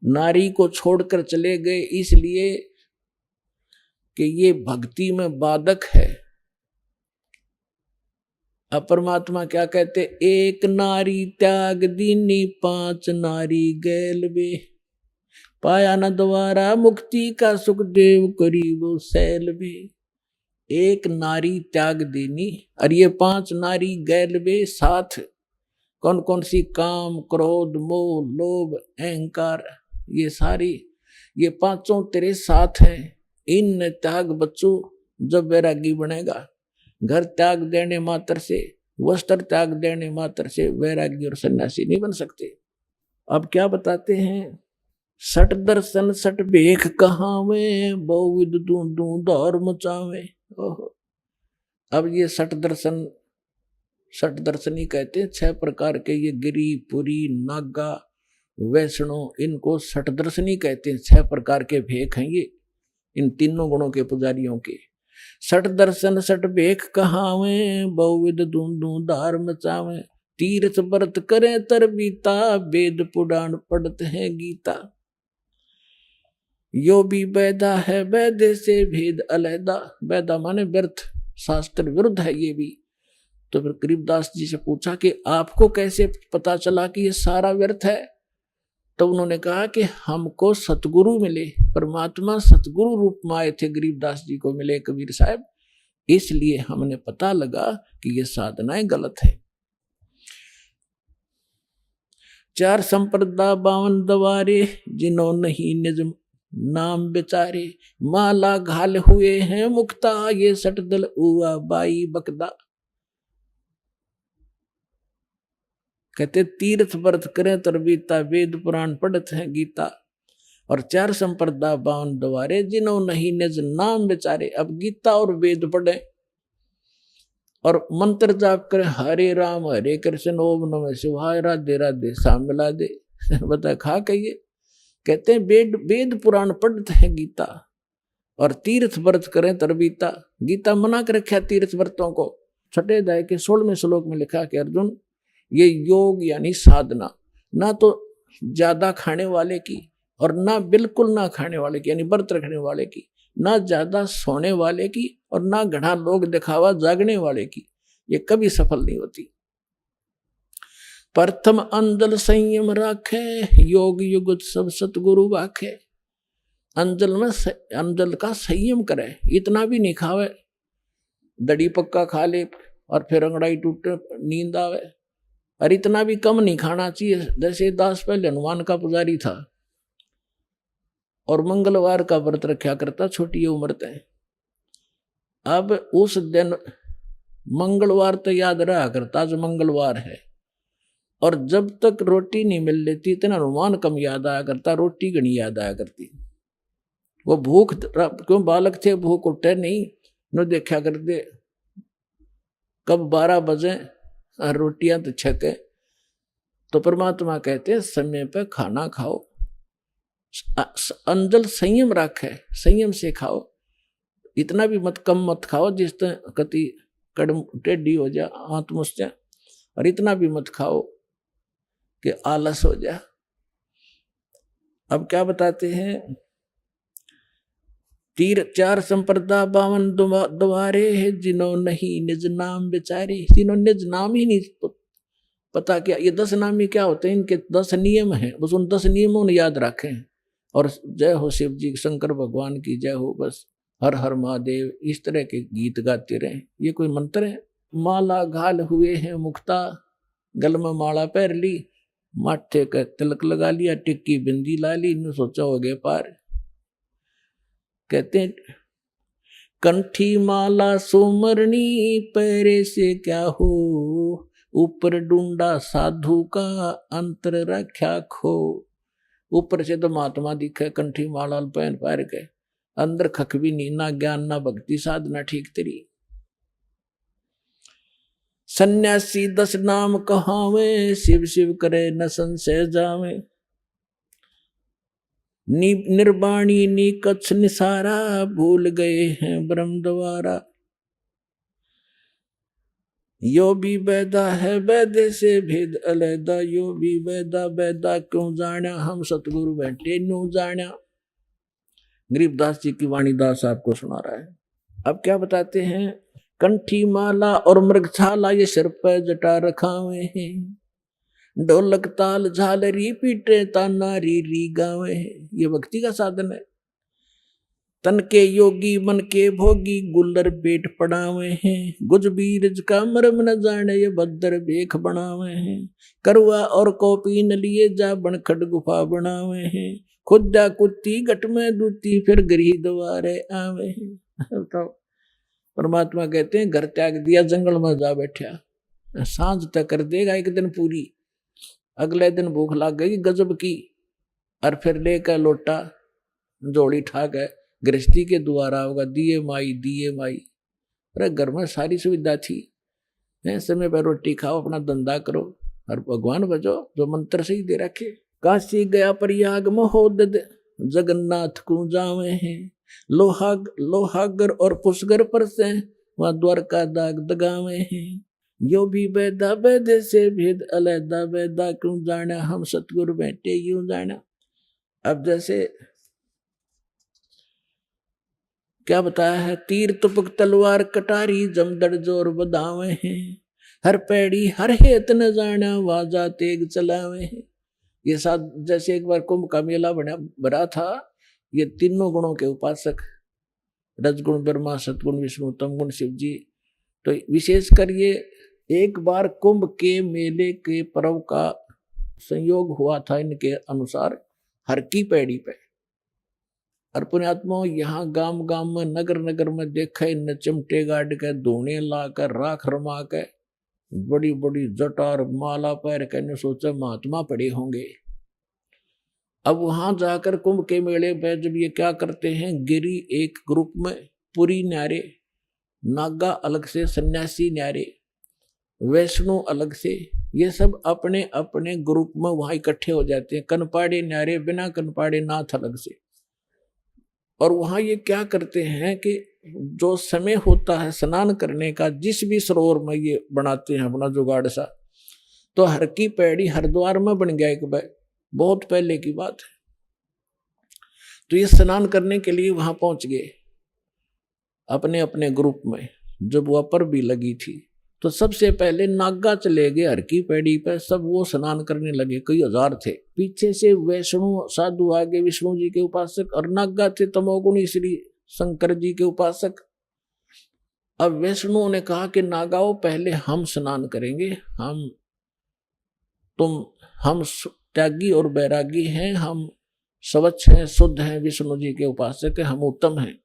नारी को छोड़कर चले गए इसलिए कि ये भक्ति में बाधक है। अब परमात्मा क्या कहते, एक नारी त्याग दीनी 5 नारी गैल बे, पाया न द्वारा मुक्ति का सुखदेव करीबो सैल बे। एक नारी त्याग देनी और ये 5 नारी गैल बे साथ, कौन कौन सी, काम क्रोध मोह लोभ अहंकार, ये सारी ये 5 तेरे साथ हैं। इन त्याग बच्चों जब वैरागी बनेगा। घर त्याग देने मात्र से, वस्त्र त्याग देने मात्र से वैरागी और सन्यासी नहीं बन सकते। अब क्या बताते हैं, सट दर्शन सट भेख कहावे, बहुविध दूं दौर मचावे। अब ये सट दर्शनी कहते हैं 6 प्रकार के, ये गिरी पुरी नागा वैष्णो, इनको सट दर्शनी कहते हैं। 6 प्रकार के भेख हैं ये, इन तीनों गुणों के पुजारियों के। सट दर्शन सट भेख कहावे, बहुविध दूं धार मचावे, तीर्थ व्रत करें तर बीता, वेद पुराण पढ़ते हैं गीता। यो भी बैदा है बैदे से भेद अलैदा, बैदा माने व्यर्थ, शास्त्र विरुद्ध है ये भी। तो फिर गरीबदास जी से पूछा कि आपको कैसे पता चला कि ये सारा व्यर्थ है? तो उन्होंने कहा कि हमको सतगुरु मिले, परमात्मा सतगुरु रूप में आए थे, गरीबदास जी को मिले कबीर साहब, इसलिए हमने पता लगा कि ये साधनाएं गलत है। 4 संप्रदा 52 दवारे, जिन्हों नहीं निज नाम बेचारे, माला घाल हुए हैं मुक्ता, ये सटदल हुआ बाई बकदा। कहते तीर्थ व्रत करें तरबीता, वेद पुराण पढ़त है गीता। और 4 संप्रदा 52 द्वारे, जिन्हों नहीं निज नाम बेचारे। अब गीता और वेद पढ़े और मंत्र जाप करें, हरे राम हरे कृष्ण ओम नमः शिवाय राधे राधे शाम मिला दे। बता खा कहिए। कहते हैं वेद पुराण पढ़ते हैं गीता और तीर्थ व्रत करें तरबीता। गीता मना कर रखा तीर्थ व्रतों को। 6 अध्याय के 16वें श्लोक में लिखा कि अर्जुन, ये योग यानी साधना, ना तो ज्यादा खाने वाले की और ना बिल्कुल ना खाने वाले की यानी व्रत रखने वाले की, ना ज्यादा सोने वाले की और ना घना लोग दिखावा जागने वाले की, ये कभी सफल नहीं होती। प्रथम अंजल संयम राखे, योग युगत सब सतगुरु वाखे। अंजल का संयम करे, इतना भी नहीं खावे, दड़ी पक्का खा ले और फिर अंगड़ाई टूटे नींद आवे, और इतना भी कम नहीं खाना चाहिए। जैसे दास पहले हनुमान का पुजारी था और मंगलवार का व्रत रखा करता, छोटी उम्र तय। अब उस दिन मंगलवार तो याद रहा करता जो मंगलवार है, और जब तक रोटी नहीं मिल लेती इतना हनुमान कम याद आया करता, रोटी घनी याद आया करती। वो भूख, क्यों बालक थे, भूख उठे नहीं, न देखा करते कब 12 बजे और रोटियां तो छके। तो परमात्मा कहते हैं समय पे खाना खाओ, अंजल संयम रखे, संयम से खाओ। इतना भी मत कम मत खाओ जिस तरह कति कड़म टेढ़ी हो जा आंत मुस जा, और इतना भी मत खाओ कि आलस हो जा। अब क्या बताते हैं, तीर चार संप्रदा 52 द्वारे है, जिन्हों नहीं निज नाम विचारे। जिन्हों निज नाम ही नहीं पता क्या ये 10 नाम ही क्या होते हैं, इनके 10 नियम हैं, बस उन 10 नियमों ने याद रखें। और जय हो शिव जी, शंकर भगवान की जय हो, बस हर हर महादेव, इस तरह के गीत गाते रहें। ये कोई मंत्र है? माला घाल हुए हैं मुक्ता, गल में माला पहन ली, माथे का तिलक लगा लिया, टिक्की बिंदी ला ली, न सोचा हो गए पार। कहते हैं कंठी माला सुमरनी, पैरे से क्या हो, ऊपर ढूंढा साधु का, अंतर रख्या खो। ऊपर से तो महात्मा दिखे कंठी माला पहन पैर के, अंदर खख भी नहीं, ना ज्ञान ना भक्ति साधना ठीक तेरी। सन्यासी 10 नाम कहावे, शिव शिव करे न संशय जावे। निर्वाणी निकच्छ निसारा, भूल गए हैं ब्रह्म द्वारा। यो भी वैदा है वैदे से भेद अलैदा, यो भी वैदा वैदा क्यों जाना, हम सतगुरु बैठे न्यू जाना। गरीबदास जी की वाणी दास आपको सुना रहा है। अब क्या बताते हैं, कंठी माला और मृगछाला ये सिर पर जटा रखावे हैं, ढोलक ताल झालरी पीटे ताना री गावे हैं। ये भक्ति का साधन है। तन के योगी मन के भोगी, गुल्लर पेट पड़ावे हैं, गुज बीरज का मरम न जाने, ये बद्दर बेख बनावे हैं। करुआ और कॉपी न लिए जा, बनखड़ गुफा बनावे हैं, खुदा कुत्ती गट में दूती, फिर गृह द्वारे आवे हैं। तो परमात्मा कहते हैं घर त्याग दिया, जंगल में जा बैठा, सांझ तक कर देगा एक दिन पूरी, अगले दिन भूख लग गई गजब की, और फिर लेकर लोटा जोड़ी ठा गए, गृहस्थी के द्वारा होगा, दिए माई दिए माई। अरे घर में सारी सुविधा थी, समय पर रोटी खाओ, अपना धंधा करो और भगवान बजो जो मंत्र से ही दे रखे। काशी गया प्रयाग महोदय, जगन्नाथ को जावे हैं, लोहागर और पुष्कर पर से वहां द्वारका दाग दगावे हैं। यो भी वैदा वैदे से भेद अलैदा, वैदा क्यों जाना, हम सतगुरु बैठे यूं जाना। अब जैसे क्या बताया है, तीर तुपक तलवार कटारी, जमदड़ जोर बदावे हैं, हर पैड़ी हर हेत न जाना, वाजा तेग चलावे हैं। ये साथ जैसे एक बार कुंभ का मेला भरा था, ये तीनों गुणों के उपासक, रजगुण ब्रह्मा, सतगुण विष्णु, तमगुण शिव जी। तो विशेषकर ये एक बार कुंभ के मेले के पर्व का संयोग हुआ था इनके अनुसार हर की पैड़ी पे। और पुण्यात्माओं यहाँ गांव गांव में नगर नगर में देखा इन चिमटे गाड़ के, धोने ला कर, राख रमा के, बड़ी बड़ी जटा और माला पैर के, सोचा महात्मा पड़े होंगे। अब वहां जाकर कुंभ के मेले पे जब ये क्या करते हैं, गिरी एक ग्रुप में, पुरी न्यारे, नागा अलग से, सन्यासी न्यारे, वैष्णो अलग से, ये सब अपने अपने ग्रुप में वहां इकट्ठे हो जाते हैं। कनपाड़े न्यारे, बिना कनपाड़े नाथ अलग से। और वहां ये क्या करते हैं कि जो समय होता है स्नान करने का, जिस भी सरोवर में ये बनाते हैं अपना जुगाड़ सा, तो हर की पैड़ी हरिद्वार में बन गया एक बार, बहुत पहले की बात है। तो ये स्नान करने के लिए वहां पहुंच गए अपने अपने ग्रुप में। जब वह पर भी लगी थी तो सबसे पहले नागा चले गए हर की पैड़ी पर, सब वो स्नान करने लगे, कई हजार थे। पीछे से वैष्णु साधु आगे, विष्णु जी के उपासक, और नागा थे तमोगुणी श्री शंकर जी के उपासक। अब वैष्णु ने कहा कि नागाओं पहले हम स्नान करेंगे, हम त्यागी और बैरागी हैं, हम स्वच्छ हैं, शुद्ध हैं, विष्णु जी के उपासक हैं, हम उत्तम हैं,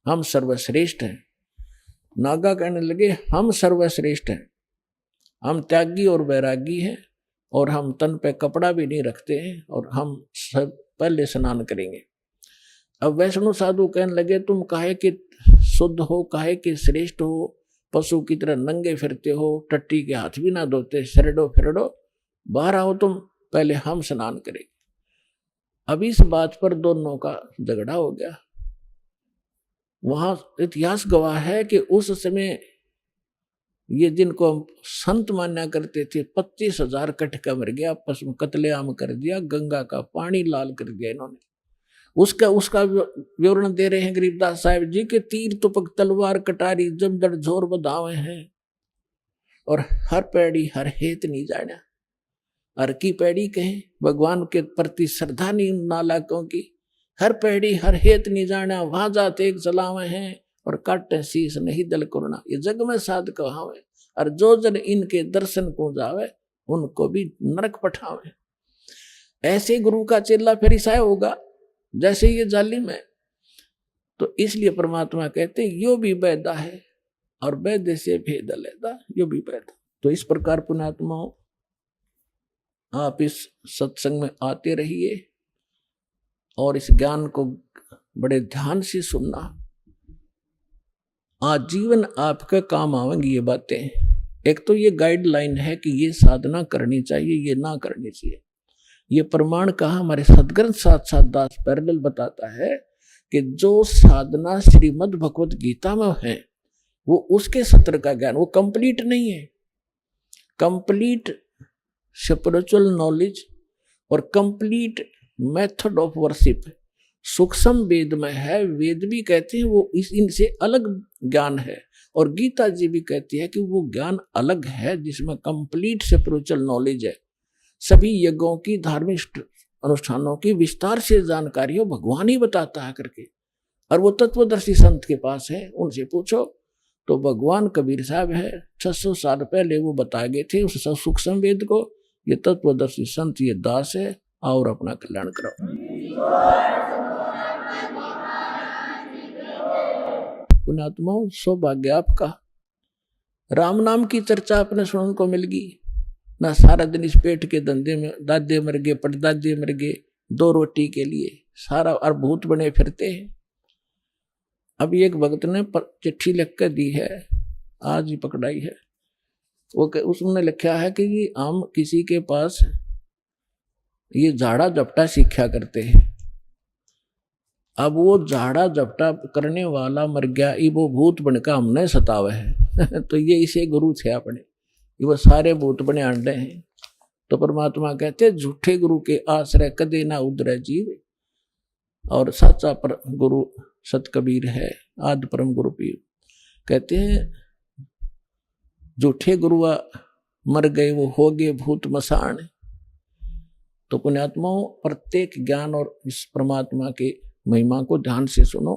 हम सर्वश्रेष्ठ हैं। नागा कहने लगे हम सर्वश्रेष्ठ हैं, हम त्यागी और बैरागी हैं, और हम तन पे कपड़ा भी नहीं रखते हैं, और हम सब पहले स्नान करेंगे। अब वैष्णु साधु कहने लगे तुम काहे कि शुद्ध हो, काहे कि श्रेष्ठ हो, पशु की तरह नंगे फिरते हो, टट्टी के हाथ भी ना धोते, शरडो फिरडो, बाहर आओ तुम, पहले हम स्नान करेंगे। अब इस बात पर दोनों का झगड़ा हो गया। वहां इतिहास गवाह है कि उस समय ये जिनको हम संत मान्या करते थे 25,000 कटका मर गया, आपस में कत्लेआम कर दिया, गंगा का पानी लाल कर दिया इन्होंने। उसका विवरण दे रहे हैं गरीबदास साहिब जी के तीर तुपक तलवार कटारी जमदड़ जोर बधावे हैं, और हर पैड़ी हर हेत नहीं जाना। हर की पैड़ी कहें भगवान के प्रति श्रद्धा नहीं नालायकों की, हर पैड़ी हर हेत नहीं जाना, वहां जाते एक जलावे हैं और काटे शीश नहीं दल करना, ये जग में साध कहावे, और जो जन इनके दर्शन को जावे उनको भी नरक पठावे। ऐसे गुरु का चेला फिर ईसाई होगा जैसे ये जालिम है। तो इसलिए परमात्मा कहते यो भी वैदा है और वैद्य से भेद लेदा, यो भी वैदा। तो इस प्रकार पुण्यात्माओं आप इस सत्संग में आते रहिए और इस ज्ञान को बड़े ध्यान से सुनना, आजीवन आपके काम आवेंगी ये बातें। एक तो ये गाइडलाइन है कि ये साधना करनी चाहिए, ये ना करनी चाहिए। ये प्रमाण कहा हमारे सदग्रंथ साक्षात दास पैरेलल बताता है कि जो साधना श्रीमद् भगवत गीता में है वो उसके सत्र का ज्ञान, वो कंप्लीट नहीं है। कंप्लीट स्पिरिचुअल नॉलेज और कंप्लीट मेथड ऑफ वर्शिप सूक्ष्म वेद में है। वेद भी कहते हैं वो इनसे अलग ज्ञान है, और गीता जी भी कहती है कि वो ज्ञान अलग है जिसमें कंप्लीट स्पिरिचुअल नॉलेज है। सभी यज्ञों की, धार्मिक अनुष्ठानों की विस्तार से जानकारी हो भगवान ही बताता है करके, और वो तत्वदर्शी संत के पास है, उनसे पूछो। तो भगवान कबीर साहब है 600 साल पहले वो बताए गए थे उस सूक्ष्म वेद को। ये तत्वदर्शी संत ये दास है, और अपना कल्याण करो। पुण्यात्माओं सौभाग्य आपका, राम नाम की चर्चा अपने सुनने को मिल गई ना। सारा दिन इस पेट के धंधे में दादे मर गए, पड़दादे मर गए 2 रोटी के लिए, सारा और भूत बने फिरते हैं। अब एक भक्त ने चिट्ठी लिख कर दी है, आज ही पकड़ाई है। वो उसने लिखा है कि ये हम किसी के पास ये झाड़ा झपटा सीखा करते हैं। अब वो झाड़ा झपटा करने वाला मर गया, ये वो भूत बनकर हमने सतावे है तो ये इसे गुरु थे अपने, ये वो सारे भूत बने अंडे हैं। तो परमात्मा कहते झूठे गुरु के आश्रय कदे ना उदरे जीव, और सच्चा पर गुरु सत कबीर है आदि परम गुरु पीर। कहते हैं झूठे गुरु मर गए वो हो गए भूत मसान। तो पुण्यात्माओं प्रत्येक ज्ञान और इस परमात्मा के महिमा को ध्यान से सुनो।